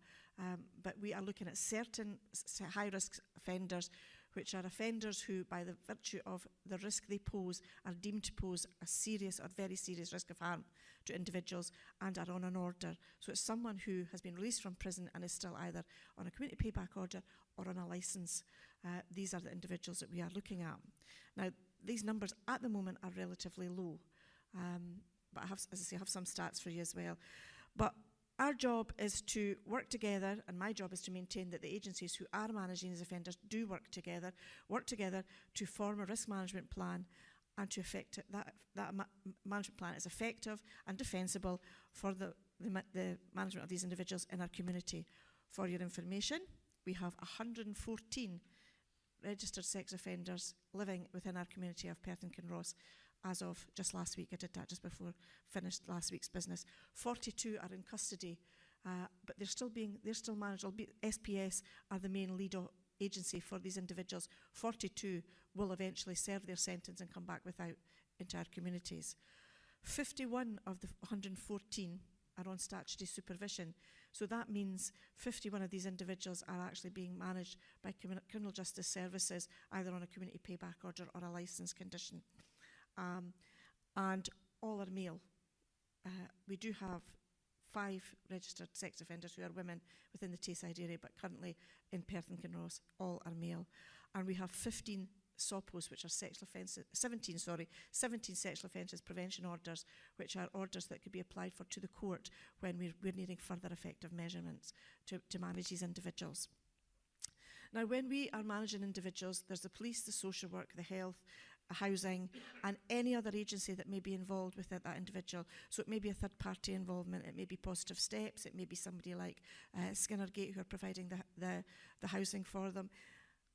But we are looking at certain high-risk offenders, which are offenders who, by the virtue of the risk they pose, are deemed to pose a serious or very serious risk of harm to individuals and are on an order. So it's someone who has been released from prison and is still either on a community payback order or on a licence. These are the individuals that we are looking at. Now, these numbers at the moment are relatively low, but I have, as I say, I have some stats for you as well. But our job is to work together, and my job is to maintain that the agencies who are managing these offenders do work together to form a risk management plan and to effect it, that management plan is effective and defensible for the management of these individuals in our community. For your information, we have 114 registered sex offenders living within our community of Perth and Kinross as of just last week. I did that just before finished last week's business. 42 are in custody, but they're still managed, albeit SPS are the main lead agency for these individuals. 42 will eventually serve their sentence and come back into our communities. 51 of the 114 are on statutory supervision. So that means 51 of these individuals are actually being managed by criminal justice services, either on a community payback order or a licence condition. And all are male. We do have 5 registered sex offenders who are women within the Tayside area, but currently in Perth and Kinross, all are male. And we have 15 SOPOs, which are 17 sexual offences prevention orders, which are orders that could be applied for to the court when we're needing further effective measurements to manage these individuals. Now, when we are managing individuals, there's the police, the social work, the health, housing, and any other agency that may be involved with that individual. So it may be a third-party involvement, it may be Positive Steps, it may be somebody like Skinnergate who are providing the housing for them.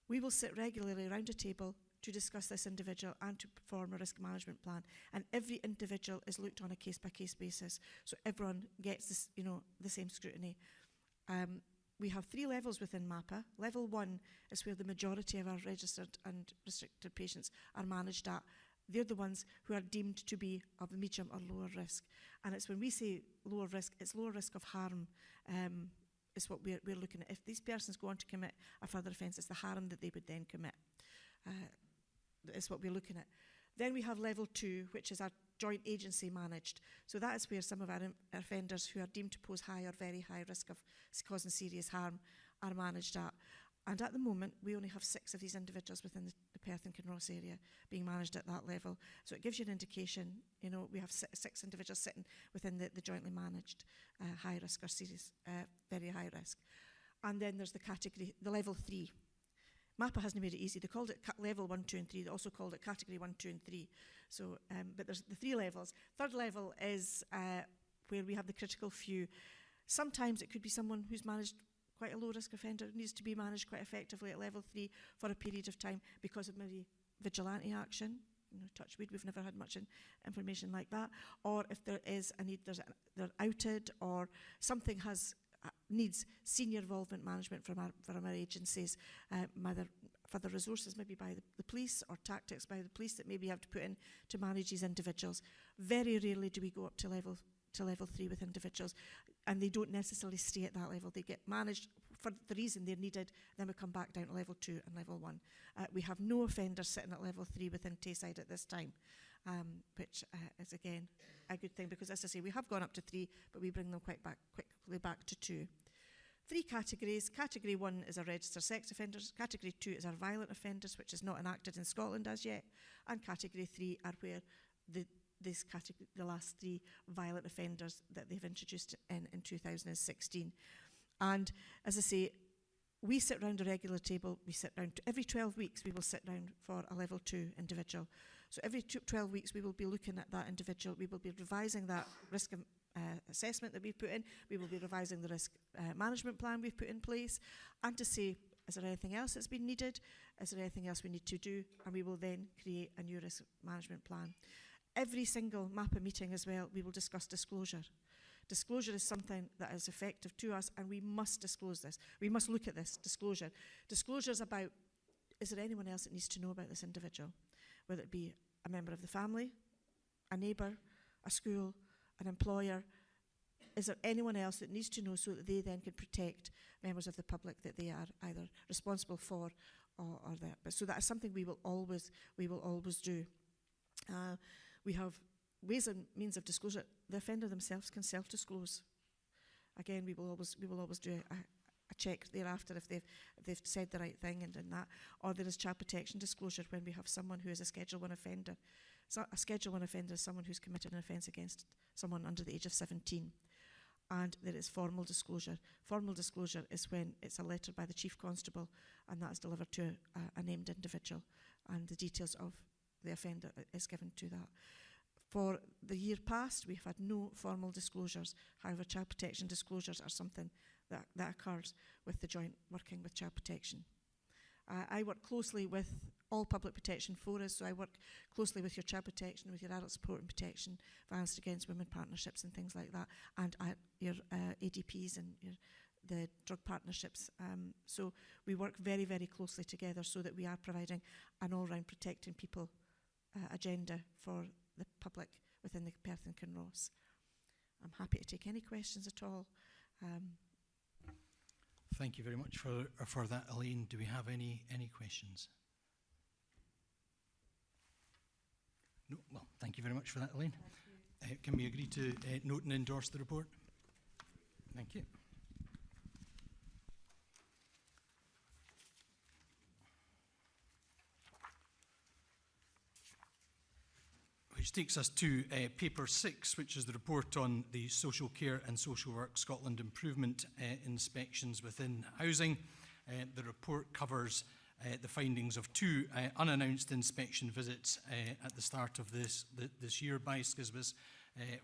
We will sit regularly around a table to discuss this individual and to perform a risk management plan. And every individual is looked on a case-by-case basis, so everyone gets this, the same scrutiny. We have 3 levels within MAPPA. Level 1 is where the majority of our registered and restricted patients are managed at. They're the ones who are deemed to be of medium or lower risk. And it's when we say lower risk, it's lower risk of harm is what we're looking at. If these persons go on to commit a further offence, it's the harm that they would then commit. Is what we're looking at. Then we have level 2, which is our joint agency managed. So that is where some of our offenders who are deemed to pose high or very high risk of causing serious harm are managed at. And at the moment, we only have 6 of these individuals within the Perth and Kinross area being managed at that level. So it gives you an indication, we have 6 individuals sitting within the jointly managed high risk or serious, very high risk. And then there's the level 3. MAPPA hasn't made it easy. They called it level 1, 2 and 3. They also called it category 1, 2 and 3. So, but there's the 3 levels. 3rd level is where we have the critical few. Sometimes it could be someone who's managed quite a low risk offender, needs to be managed quite effectively at level 3 for a period of time because of maybe vigilante action. Touch wood, we've never had much information like that. Or if there is a need, they're outed, or something needs senior involvement management from our agencies, either further resources maybe by the police or tactics by the police that maybe have to put in to manage these individuals. Very rarely do we go up to level 3 with individuals, and they don't necessarily stay at that level. They get managed for the reason they're needed, then we come back down to level 2 and level 1. We have no offenders sitting at level 3 within Tayside at this time, which is again a good thing, because as I say, we have gone up to 3, but we bring them quickly back to 2. 3 categories. Category 1 is our registered sex offenders. Category 2 is our violent offenders, which is not enacted in Scotland as yet. And category 3 are where the last 3 violent offenders that they've introduced in 2016. And as I say, we sit round a regular table. We sit round every 12 weeks. We will sit round for a level 2 individual. So every 12 weeks, we will be looking at that individual. We will be revising that risk assessment that we've put in. We will be revising the risk management plan we've put in place, and to say, is there anything else that's been needed? Is there anything else we need to do? And we will then create a new risk management plan. Every single MAPPA meeting as well, we will discuss disclosure. Disclosure is something that is effective to us, and we must disclose this. We must look at this disclosure. Disclosure is about, is there anyone else that needs to know about this individual? Whether it be a member of the family, a neighbour, a school, an employer. Is there anyone else that needs to know so that they then can protect members of the public that they are either responsible for or that? But so that is something we will always do. We have ways and means of disclosure. The offender themselves can self-disclose. Again, we will always do a check thereafter if they've said the right thing and done that. Or there is child protection disclosure when we have someone who is a Schedule 1 offender. So a Schedule 1 offender is someone who's committed an offence against someone under the age of 17. And there is formal disclosure. Formal disclosure is when it's a letter by the Chief Constable, and that is delivered to a named individual, and the details of the offender is given to that. For the year past, we've had no formal disclosures. However, child protection disclosures are something that occurs with the joint working with child protection. I work closely with all public protection forums, so I work closely with your child protection, with your adult support and protection, violence against women partnerships and things like that, and your ADPs and the drug partnerships. So we work very, very closely together so that we are providing an all-round protecting people agenda for the public within the Perth and Kinross. I'm happy to take any questions at all. Thank you very much for that, Elaine. Do we have any questions? No? Well, thank you very much for that, Elaine. Can we agree to note and endorse the report? Thank you. Which takes us to paper 6, which is the report on the Social Care and Social Work Scotland improvement inspections within housing. The report covers the findings of 2 unannounced inspection visits at the start of this year by SCSBS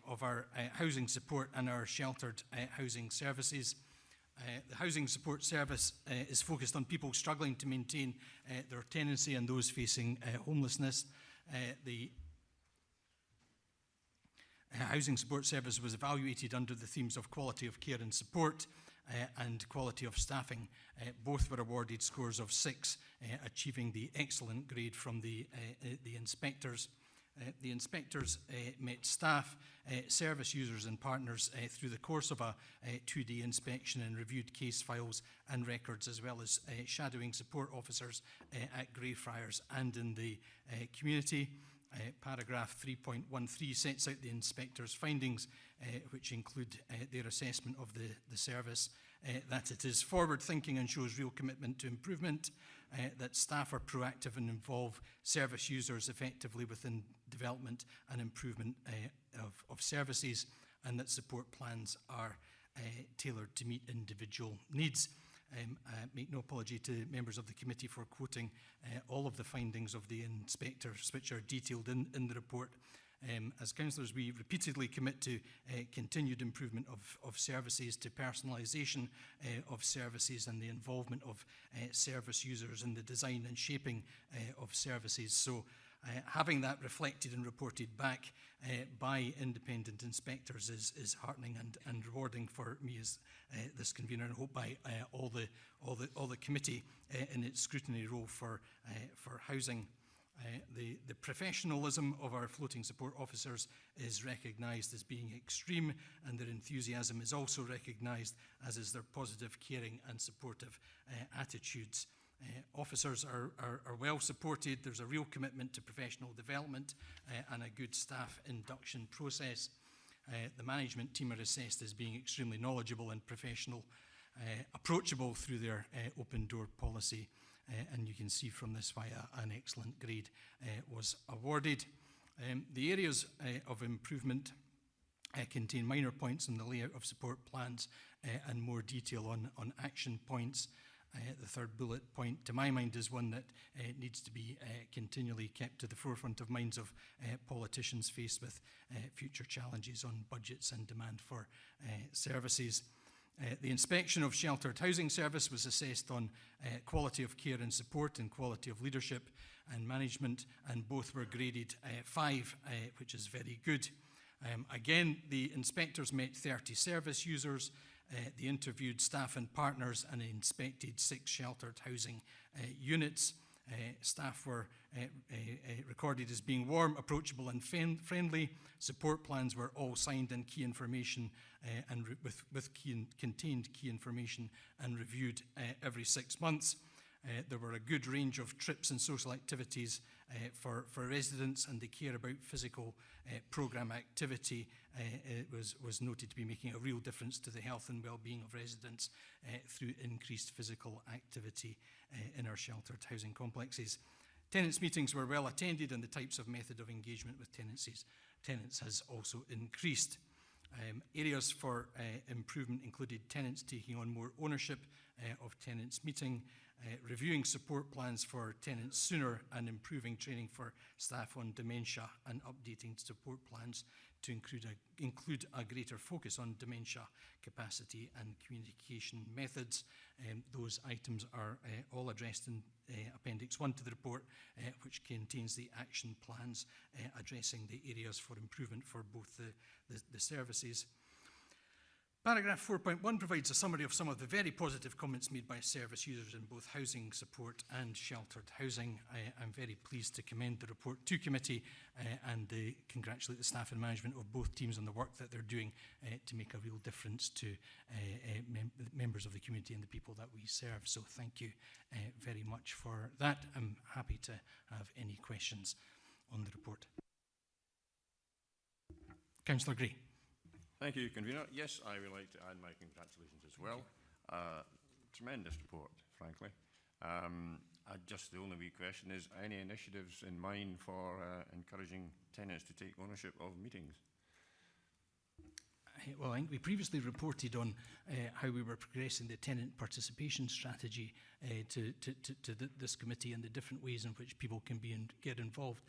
of our housing support and our sheltered housing services. The Housing Support Service is focused on people struggling to maintain their tenancy and those facing homelessness. The Housing Support Service was evaluated under the themes of quality of care and support and quality of staffing. Both were awarded scores of 6, achieving the excellent grade from the inspectors. The inspectors met staff, service users and partners through the course of a 2-day inspection and reviewed case files and records, as well as shadowing support officers at Greyfriars and in the community. Paragraph 3.13 sets out the inspector's findings, which include their assessment of the service, that it is forward-thinking and shows real commitment to improvement, that staff are proactive and involve service users effectively within development and improvement of services, and that support plans are tailored to meet individual needs. Make no apology to members of the committee for quoting all of the findings of the inspectors, which are detailed in the report. As councillors, we repeatedly commit to continued improvement of services, to personalisation of services and the involvement of service users in the design and shaping of services. So having that reflected and reported back by independent inspectors is heartening and rewarding for me as this convener, and hope by all the committee in its scrutiny role for housing. The professionalism of our floating support officers is recognised as being extreme, and their enthusiasm is also recognised, as is their positive, caring and supportive attitudes. Officers are well supported. There's a real commitment to professional development and a good staff induction process. The management team are assessed as being extremely knowledgeable and professional, approachable through their open door policy. And you can see from this why an excellent grade was awarded. The areas of improvement contain minor points in the layout of support plans and more detail on action points. The third bullet point, to my mind, is one that needs to be continually kept to the forefront of minds of politicians faced with future challenges on budgets and demand for services. The inspection of sheltered housing service was assessed on quality of care and support and quality of leadership and management, and both were graded 5, which is very good. Again, the inspectors met 30 service users. They interviewed staff and partners and inspected 6 sheltered housing units. Staff were recorded as being warm, approachable and friendly. Support plans were all signed and key information and contained key information and reviewed every 6 months. There were a good range of trips and social activities for residents, and the care about physical programme activity was noted to be making a real difference to the health and well-being of residents through increased physical activity in our sheltered housing complexes. Tenants' meetings were well attended, and the types of method of engagement with tenants has also increased. Areas for improvement included tenants taking on more ownership of tenants' meeting, reviewing support plans for tenants sooner and improving training for staff on dementia and updating support plans to include a greater focus on dementia capacity and communication methods. Those items are all addressed in Appendix 1 to the report, which contains the action plans addressing the areas for improvement for both the services. Paragraph 4.1 provides a summary of some of the very positive comments made by service users in both housing support and sheltered housing. I'm very pleased to commend the report to committee and congratulate the staff and management of both teams on the work that they're doing to make a real difference to members of the community and the people that we serve. So thank you very much for that. I'm happy to have any questions on the report. Councillor Gray. Thank you, Convener. Yes, I would like to add my congratulations as well. Tremendous report, frankly. Just the only wee question is, any initiatives in mind for encouraging tenants to take ownership of meetings? Well, I think we previously reported on how we were progressing the tenant participation strategy to this committee and the different ways in which people can get involved.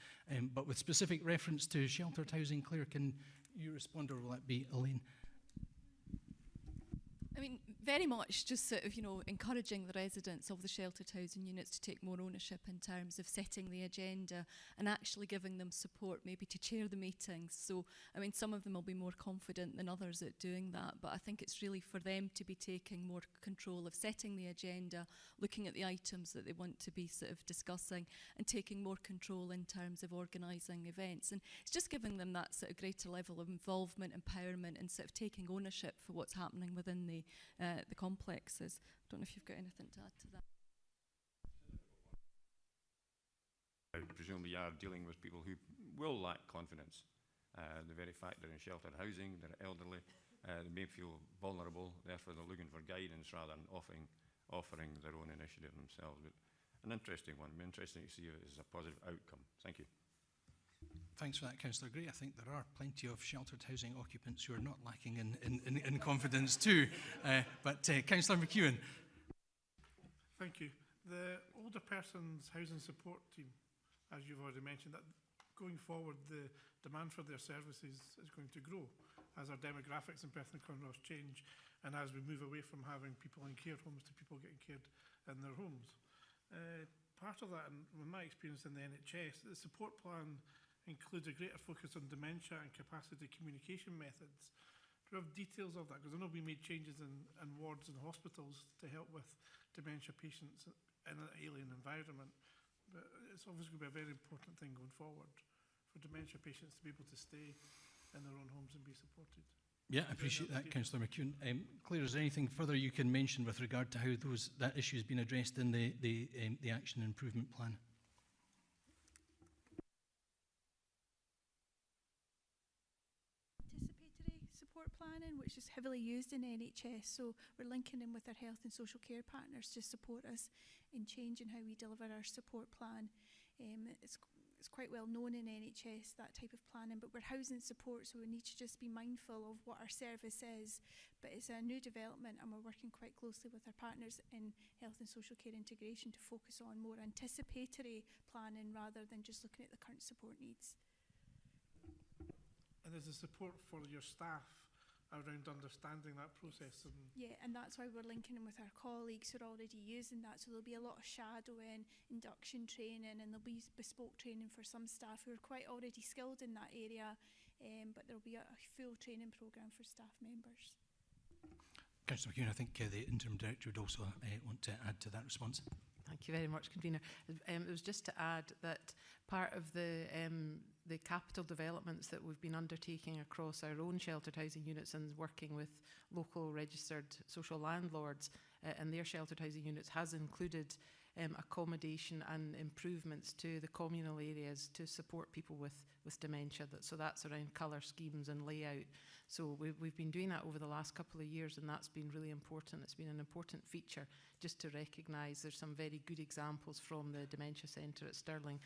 But with specific reference to sheltered housing, Claire, can you respond, or will that be Elaine? I mean, very much just sort of, encouraging the residents of the sheltered housing units to take more ownership in terms of setting the agenda and actually giving them support maybe to chair the meetings. So, I mean, some of them will be more confident than others at doing that, but I think it's really for them to be taking more control of setting the agenda, looking at the items that they want to be sort of discussing and taking more control in terms of organising events. And it's just giving them that sort of greater level of involvement, empowerment and sort of taking ownership for what's happening within the complexes. I don't know if you've got anything to add to that. Presumably you are dealing with people who will lack confidence. The very fact they're in sheltered housing, they're elderly, they may feel vulnerable, therefore they're looking for guidance rather than offering their own initiative themselves. But an interesting one. It'll be interesting to see if it is a positive outcome. Thank you. Thanks for that, Councillor Gray. I think there are plenty of sheltered housing occupants who are not lacking in confidence too. Councillor McEwen. Thank you. The older person's housing support team, as you've already mentioned, that going forward the demand for their services is going to grow as our demographics in Perth and Kinross change and as we move away from having people in care homes to people getting cared in their homes. Part of that, and with my experience in the NHS, the support plan includes a greater focus on dementia and capacity communication methods. Do you have details of that? Because I know we made changes in wards and hospitals to help with dementia patients in an alien environment. But it's obviously going to be a very important thing going forward for dementia patients to be able to stay in their own homes and be supported. Yeah, I appreciate that, Councillor McEwen. Claire, is there anything further you can mention with regard to how that issue has been addressed in the Action and Improvement Plan? Planning, which is heavily used in NHS, so we're linking in with our health and social care partners to support us in changing how we deliver our support plan. It's quite well known in NHS, that type of planning, but we're housing support, so we need to just be mindful of what our service is. But it's a new development and we're working quite closely with our partners in health and social care integration to focus on more anticipatory planning rather than just looking at the current support needs. And there's a support for your staff around understanding that process. Yeah, and that's why we're linking in with our colleagues who are already using that. So there'll be a lot of shadowing, induction training, and there'll be bespoke training for some staff who are quite already skilled in that area, but there'll be a full training programme for staff members. Councillor McEwen, I think the Interim Director would also want to add to that response. Thank you very much, Convener. It was just to add that part of the capital developments that we've been undertaking across our own sheltered housing units and working with local registered social landlords and their sheltered housing units has included accommodation and improvements to the communal areas to support people with dementia. So that's around colour schemes and layout. So we've been doing that over the last couple of years, and that's been really important. It's been an important feature just to recognise there's some very good examples from the Dementia Centre at Stirling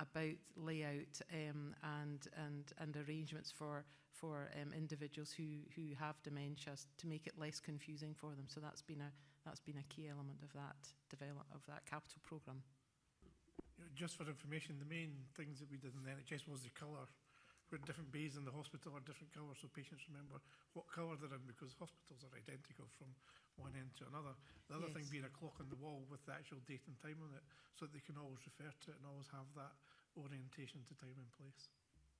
about layout and arrangements for individuals who have dementia to make it less confusing for them. So that's been that's been a key element of that capital programme. Just for information, the main things that we did in the NHS was the colour, where different bays in the hospital are different colours, so patients remember what colour they're in, because hospitals are identical from one end to another. The other thing being a clock on the wall with the actual date and time on it, so that they can always refer to it and always have that orientation to time and place.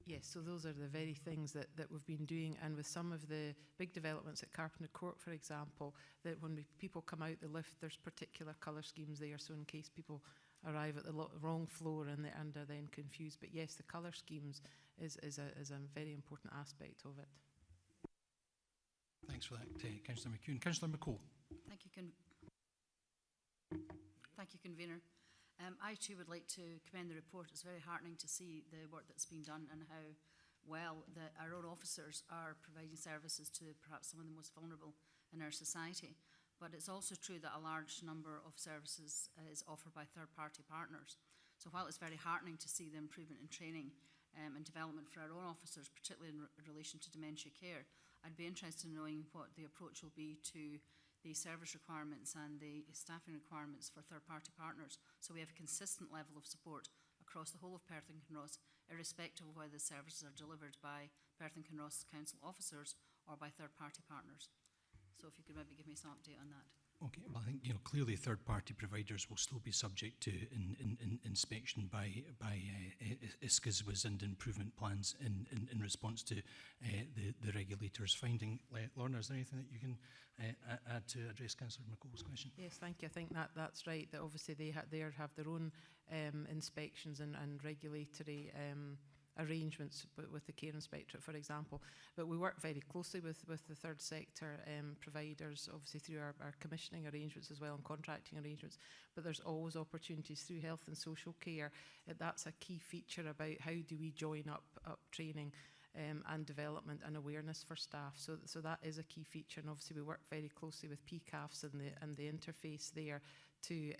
Yes, so those are the very things that we've been doing, and with some of the big developments at Carpenter Court, for example, that when people come out the lift, there's particular colour schemes there, so in case people arrive at the wrong floor and are then confused. But yes, the colour schemes is a very important aspect of it. Thanks for that, Councillor McEwen. Councillor McCall. Thank you, Convener. I too would like to commend the report. It's very heartening to see the work that's been done and how well our own officers are providing services to perhaps some of the most vulnerable in our society. But it's also true that a large number of services is offered by third-party partners. So while it's very heartening to see the improvement in training and development for our own officers, particularly in relation to dementia care, I'd be interested in knowing what the approach will be to the service requirements and the staffing requirements for third-party partners, so we have a consistent level of support across the whole of Perth and Kinross, irrespective of whether the services are delivered by Perth and Kinross Council officers or by third-party partners. So if you could maybe give me some update on that. Okay, well, I think clearly third-party providers will still be subject to inspection by ISCSWs and improvement plans in response to the regulators' finding. Lorna, is there anything that you can add to address Councillor McCall's question? Yes, thank you. I think that's right. That obviously they have their own inspections and regulatory arrangements with the Care Inspectorate, for example. But we work very closely with the third sector providers, obviously through our commissioning arrangements as well and contracting arrangements. But there's always opportunities through health and social care. That's a key feature about how do we join up training and development and awareness for staff. So that is a key feature, and obviously we work very closely with PCAFs and the interface there to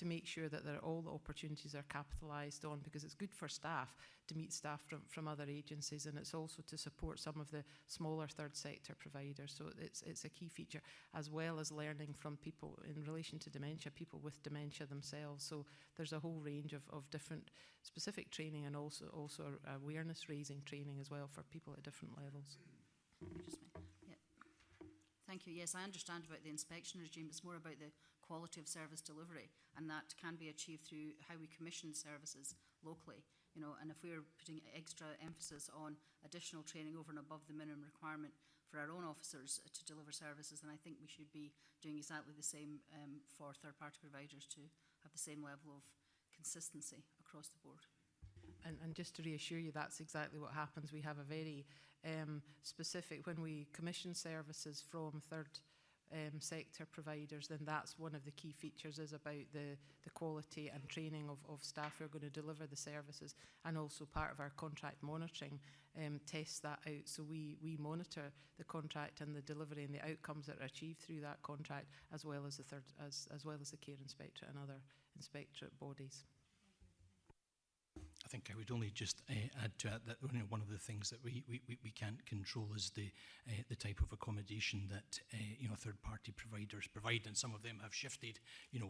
make sure that all the opportunities are capitalised on, because it's good for staff to meet staff from other agencies, and it's also to support some of the smaller third sector providers. So it's a key feature, as well as learning from people in relation to dementia, people with dementia themselves. So there's a whole range of different specific training and also awareness raising training as well for people at different levels. Thank you. Yes, I understand about the inspection regime. It's more about the quality of service delivery, and that can be achieved through how we commission services locally. And if we're putting extra emphasis on additional training over and above the minimum requirement for our own officers to deliver services, then I think we should be doing exactly the same for third-party providers to have the same level of consistency across the board. And just to reassure you, that's exactly what happens. We have a very specific, when we commission services from third sector providers, then that's one of the key features, is about the quality and training of staff who are going to deliver the services, and also part of our contract monitoring tests that out. So we monitor the contract and the delivery and the outcomes that are achieved through that contract, as well as the Care Inspectorate and other inspectorate bodies. I think I would only just add to it that one of the things that we can't control is the type of accommodation that third-party providers provide, and some of them have shifted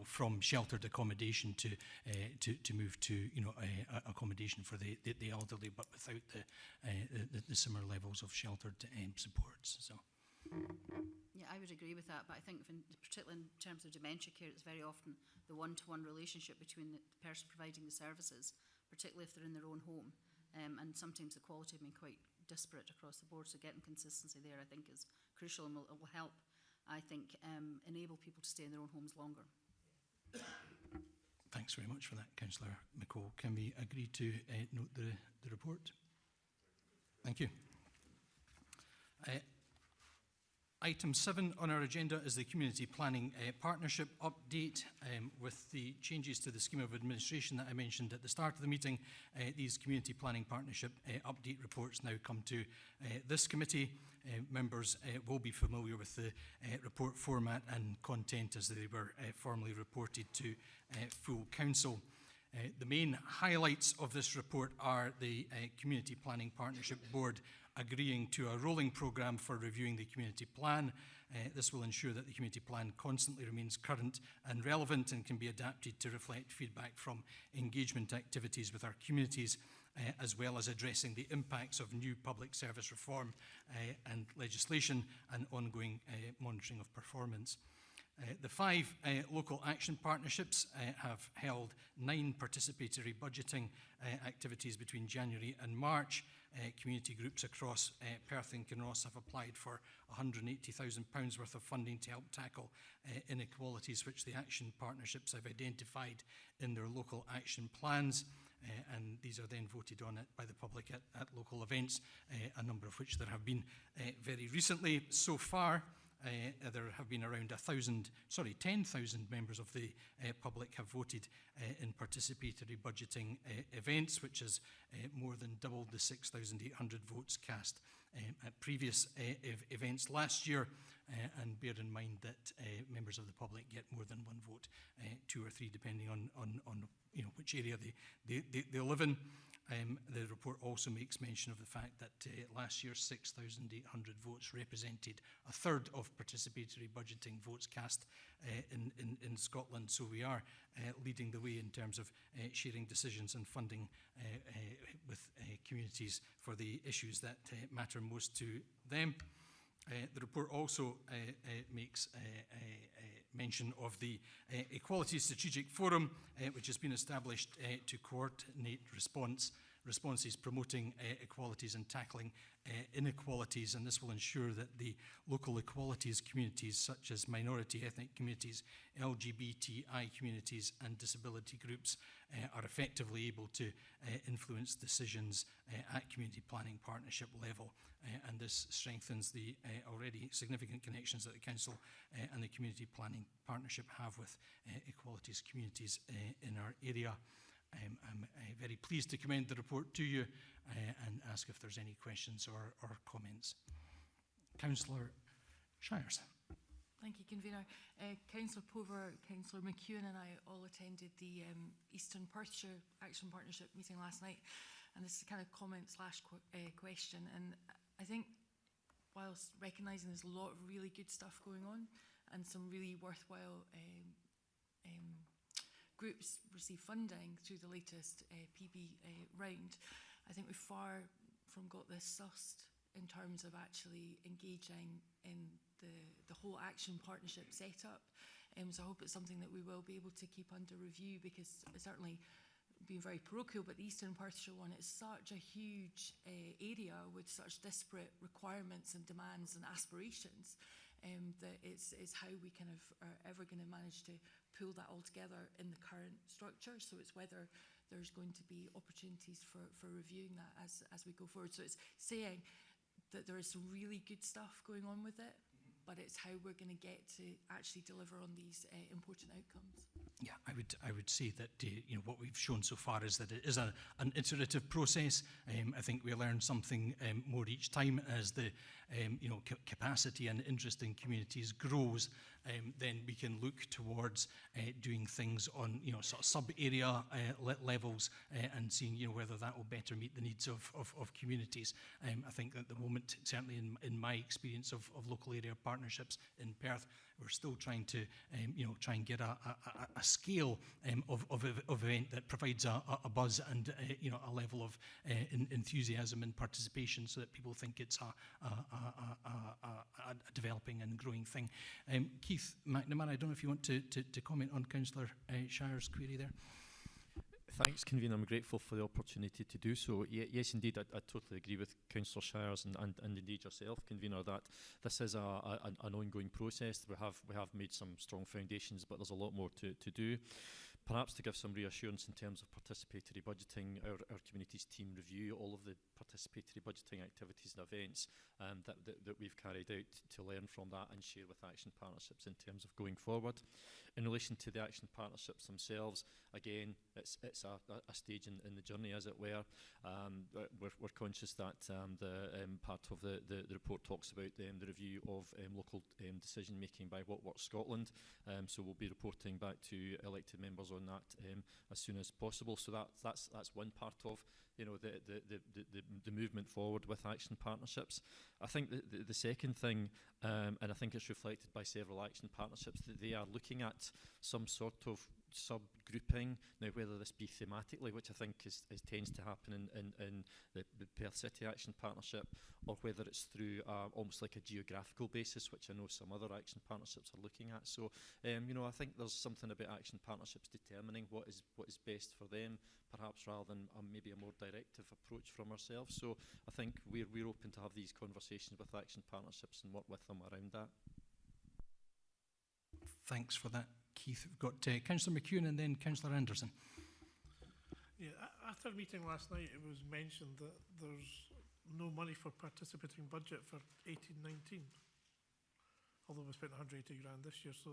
from sheltered accommodation to move to accommodation for the elderly, but without the similar levels of sheltered supports. So. Yeah, I would agree with that, but I think particularly in terms of dementia care, it's very often the one-to-one relationship between the person providing the services, particularly if they're in their own home, and sometimes the quality have been quite disparate across the board, so getting consistency there I think is crucial, and will help, I think, enable people to stay in their own homes longer. Thanks very much for that, Councillor McCall. Can we agree to note the report? Thank you. Item 7 on our agenda is the Community Planning Partnership update. With the changes to the scheme of administration that I mentioned at the start of the meeting, these Community Planning Partnership update reports now come to this committee. Members will be familiar with the report format and content as they were formally reported to full council. The main highlights of this report are the Community Planning Partnership Board agreeing to a rolling programme for reviewing the community plan This will ensure that the community plan constantly remains current and relevant and can be adapted to reflect feedback from engagement activities with our communities, as well as addressing the impacts of new public service reform and legislation and ongoing monitoring of performance. The 5 local action partnerships have held 9 participatory budgeting activities between January and March. Community groups across Perth and Kinross have applied for £180,000 worth of funding to help tackle inequalities which the action partnerships have identified in their local action plans. And these are then voted on by the public at local events, a number of which there have been very recently. So far, there have been around 10,000 members of the public have voted in participatory budgeting events, which is more than double the 6,800 votes cast at previous events last year. And bear in mind that members of the public get more than 1 vote, 2 or 3 depending on which area they live in. The report also makes mention of the fact that last year 6,800 votes represented a third of participatory budgeting votes cast in Scotland. So we are leading the way in terms of sharing decisions and funding with communities for the issues that matter most to them. The report also makes mention of the Equality Strategic Forum, which has been established to coordinate responses promoting equalities and tackling inequalities, and this will ensure that the local equalities communities such as minority ethnic communities, LGBTI communities and disability groups are effectively able to influence decisions at community planning partnership level, and this strengthens the already significant connections that the Council and the community planning partnership have with equalities communities in our area. I'm very pleased to commend the report to you and ask if there's any questions or comments. Councillor Shires. Thank you, Convener. Councillor Pover, Councillor McEwen and I all attended the Eastern Perthshire Action Partnership meeting last night, and this is a kind of comment slash question. And I think whilst recognising there's a lot of really good stuff going on and some really worthwhile groups receive funding through the latest PB round, I think we've far from got this sussed in terms of actually engaging in the whole action partnership setup. So I hope it's something that we will be able to keep under review, because it's certainly being very parochial, but the Eastern Perthshire one is such a huge area with such disparate requirements and demands and aspirations that it's how we kind of are ever going to manage to pull that all together in the current structure. So it's whether there's going to be opportunities for reviewing that as we go forward. So it's saying that there is some really good stuff going on with it, but it's how we're going to get to actually deliver on these important outcomes. Yeah, I would say that what we've shown so far is that it is an iterative process. I think we learn something more each time as the capacity and interest in communities grows. Then we can look towards doing things on sort of sub-area levels and seeing whether that will better meet the needs of communities. I think at the moment, certainly in my experience of local area partnerships in Perth, we're still trying to try and get a scale of event that provides a buzz and a level of enthusiasm and participation, so that people think it's a developing and growing thing. Keith McNamara, I don't know if you want to comment on Councillor Shire's query there. Thanks, Convener. I'm grateful for the opportunity to do so. Yes, indeed, I totally agree with Councillor Shires and indeed yourself, Convener, that this is an ongoing process. We have made some strong foundations, but there's a lot more to do. Perhaps to give some reassurance in terms of participatory budgeting, our communities team review all of the participatory budgeting activities and events that we've carried out to learn from that and share with action partnerships in terms of going forward. In relation to the action partnerships themselves, again, it's a stage in the journey, as it were. We're conscious that part of the report talks about the review of local decision making by What Works Scotland. So we'll be reporting back to elected members figures on that as soon as possible. So that's one part of the movement forward with action partnerships. I think the second thing, and I think it's reflected by several action partnerships, that they are looking at some sort of subgrouping, now whether this be thematically, which I think tends to happen in the Perth City Action Partnership, or whether it's through almost like a geographical basis, which I know some other action partnerships are looking at. So I think there's something about action partnerships determining what is best for them, perhaps rather than maybe a more directive approach from ourselves. So I think we're open to have these conversations with action partnerships and work with them around that. Thanks for that, Keith. We've got Councillor McEwen and then Councillor Anderson. Yeah, after a meeting last night, it was mentioned that there's no money for participating budget for 18-19, although we spent 180 grand this year. So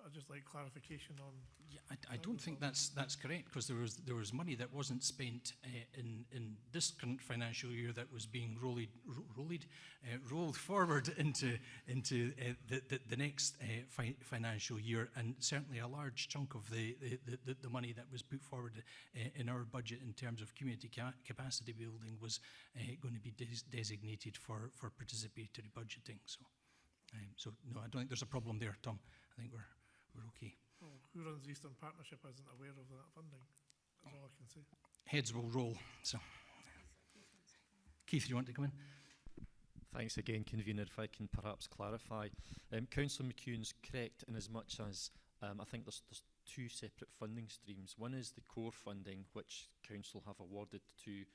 I'd just like clarification on. Yeah, I don't think that's correct, because there was money that wasn't spent in this current financial year that was being rolled forward into the next financial year, and certainly a large chunk of the money that was put forward in our budget in terms of community capacity building was going to be designated for participatory budgeting. So no, I don't think there's a problem there, Tom. I think we're okay. Well, who runs the Eastern Partnership isn't aware of that funding. That's all I can say. Heads will roll. So, Keith, do you want to come in? Thanks again, Convener. If I can perhaps clarify, Councillor McEwen's correct in as much as I think there's two separate funding streams. One is the core funding, which Council have awarded to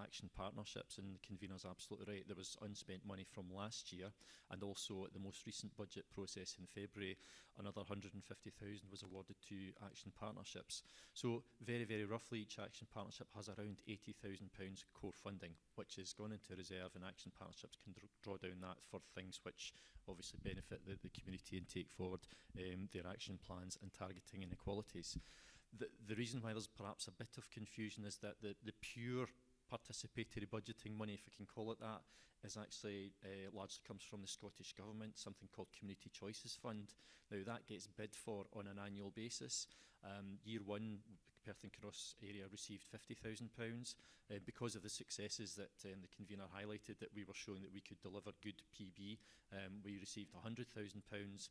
action partnerships, and the Convener's absolutely right. There was unspent money from last year, and also at the most recent budget process in February, another 150,000 was awarded to action partnerships. So very, very roughly, each action partnership has around £80,000 core funding, which is gone into reserve, and action partnerships can draw down that for things which obviously benefit the community and take forward their action plans and targeting inequalities. The reason why there's perhaps a bit of confusion is that the pure participatory budgeting money, if I can call it that, is actually largely comes from the Scottish Government, something called Community Choices Fund. Now that gets bid for on an annual basis. Year one, Perth and Kinross area received £50,000 because of the successes that the convener highlighted, that we were showing that we could deliver good PB. We received £100,000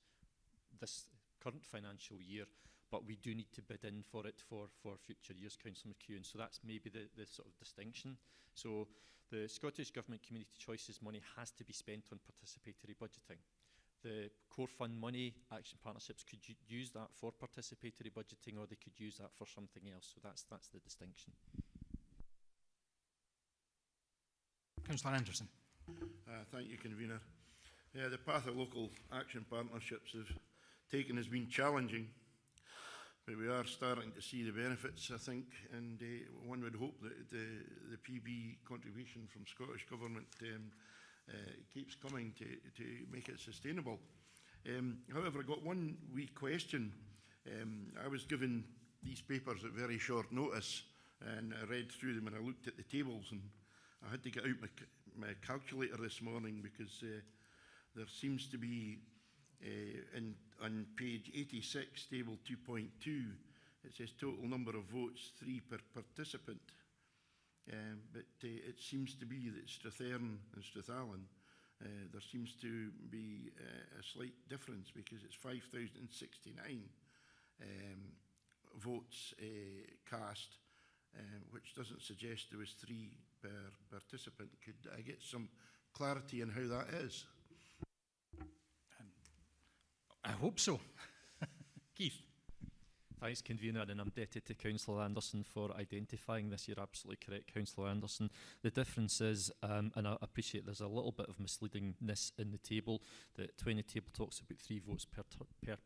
this current financial year, but we do need to bid in for it for future years, Councillor McEwen. So that's maybe the sort of distinction. So the Scottish Government Community Choices money has to be spent on participatory budgeting. The core fund money, action partnerships could use that for participatory budgeting, or they could use that for something else. So that's the distinction. Councillor Anderson. Thank you, Convener. The path of local action partnerships have taken has been challenging, but we are starting to see the benefits, I think, and one would hope that the PB contribution from Scottish Government keeps coming to make it sustainable. However, I got one wee question. I was given these papers at very short notice, and I read through them and I looked at the tables, and I had to get out my calculator this morning, because there seems to be on page 86, table 2.2, it says total number of votes 3 per participant. But it seems to be that Strathearn and Strathallan, there seems to be a slight difference, because it's 5,069 votes cast, which doesn't suggest there was 3 per participant. Could I get some clarity on how that is? I hope so. Keith. Thanks, Convener, and I'm indebted to Councillor Anderson for identifying this. You're absolutely correct, Councillor Anderson. The difference is, and I appreciate there's a little bit of misleadingness in the table, that when the table talks about 3 votes per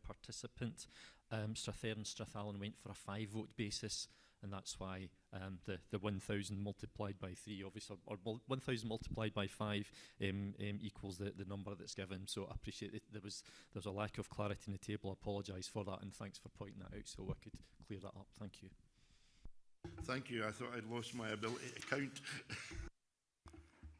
participant, Strathearn and Strathallan went for a 5-vote basis, and that's why the 1,000 multiplied by 3, obviously, or 1,000 multiplied by 5 equals the number that's given. So I appreciate it. There was a lack of clarity in the table. I apologise for that, and thanks for pointing that out so I could clear that up. Thank you. Thank you. I thought I'd lost my ability to count.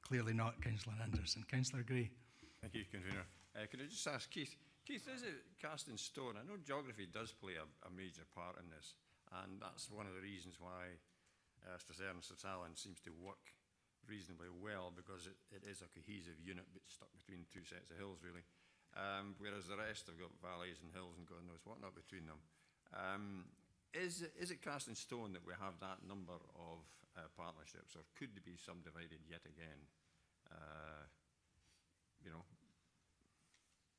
Clearly not, Councillor Anderson. Councillor Gray. Thank you, Convener. Could I just ask Keith, Keith, is it cast in stone? I know geography does play a major part in this, and that's one of the reasons why Strathairn Sutherland seems to work reasonably well, because it is a cohesive unit but stuck between two sets of hills, really. Whereas the rest have got valleys and hills and God knows what not between them. Is it cast in stone that we have that number of partnerships, or could they be subdivided yet again? You know,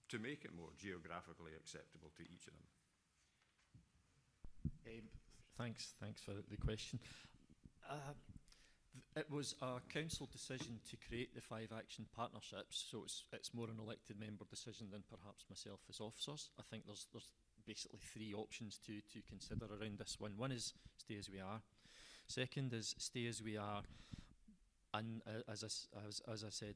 to make it more geographically acceptable to each of them. Thanks for the question. It was a council decision to create the 5 action partnerships, so it's more an elected member decision than perhaps myself as officers. I think there's basically 3 options to consider around this one. One is stay as we are. Second is stay as we are, and as I said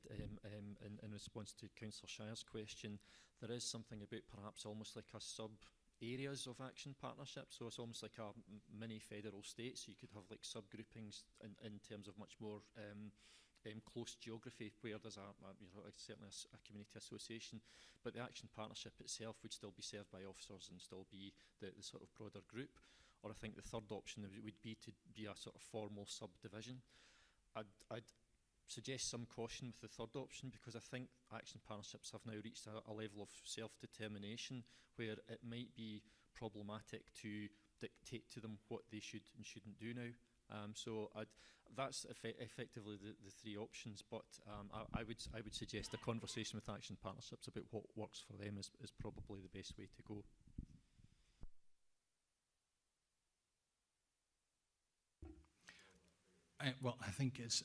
in response to Councillor Shire's question, there is something about perhaps almost like a sub-areas of action partnerships, so it's almost like a mini federal state, so you could have like subgroupings in terms of much more close geography, where there's certainly a community association, but the action partnership itself would still be served by officers and still be the sort of broader group. Or I think the third option would be to be a sort of formal subdivision. I'd suggest some caution with the third option, because I think action partnerships have now reached a level of self-determination where it might be problematic to dictate to them what they should and shouldn't do now. So that's effectively the 3 options, but I would suggest a conversation with action partnerships about what works for them is probably the best way to go. Well, I think it's.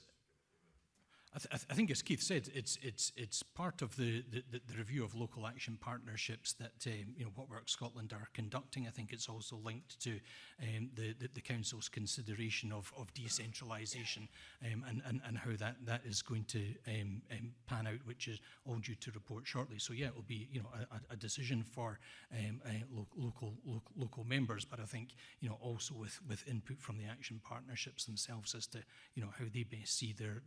I think, as Keith said, it's part of the review of local action partnerships that what Work Scotland are conducting. I think it's also linked to the council's consideration of decentralisation and how that is going to pan out, which is all due to report shortly. So yeah, it will be a decision for local members, but I think also with input from the action partnerships themselves as to how they best see their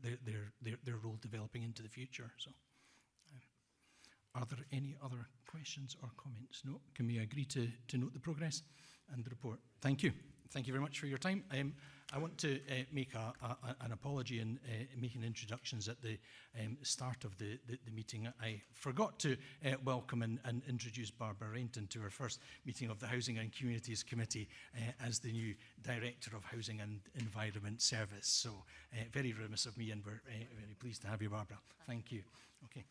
role developing into the future. So, are there any other questions or comments? No? Can we agree to note the progress and the report? Thank you. Thank you very much for your time. I want to make an apology in making introductions at the start of the meeting. I forgot to welcome and introduce Barbara Rainton to our first meeting of the Housing and Communities Committee as the new Director of Housing and Environment Service. So very remiss of me, and we're very pleased to have you, Barbara. Thank you. Okay.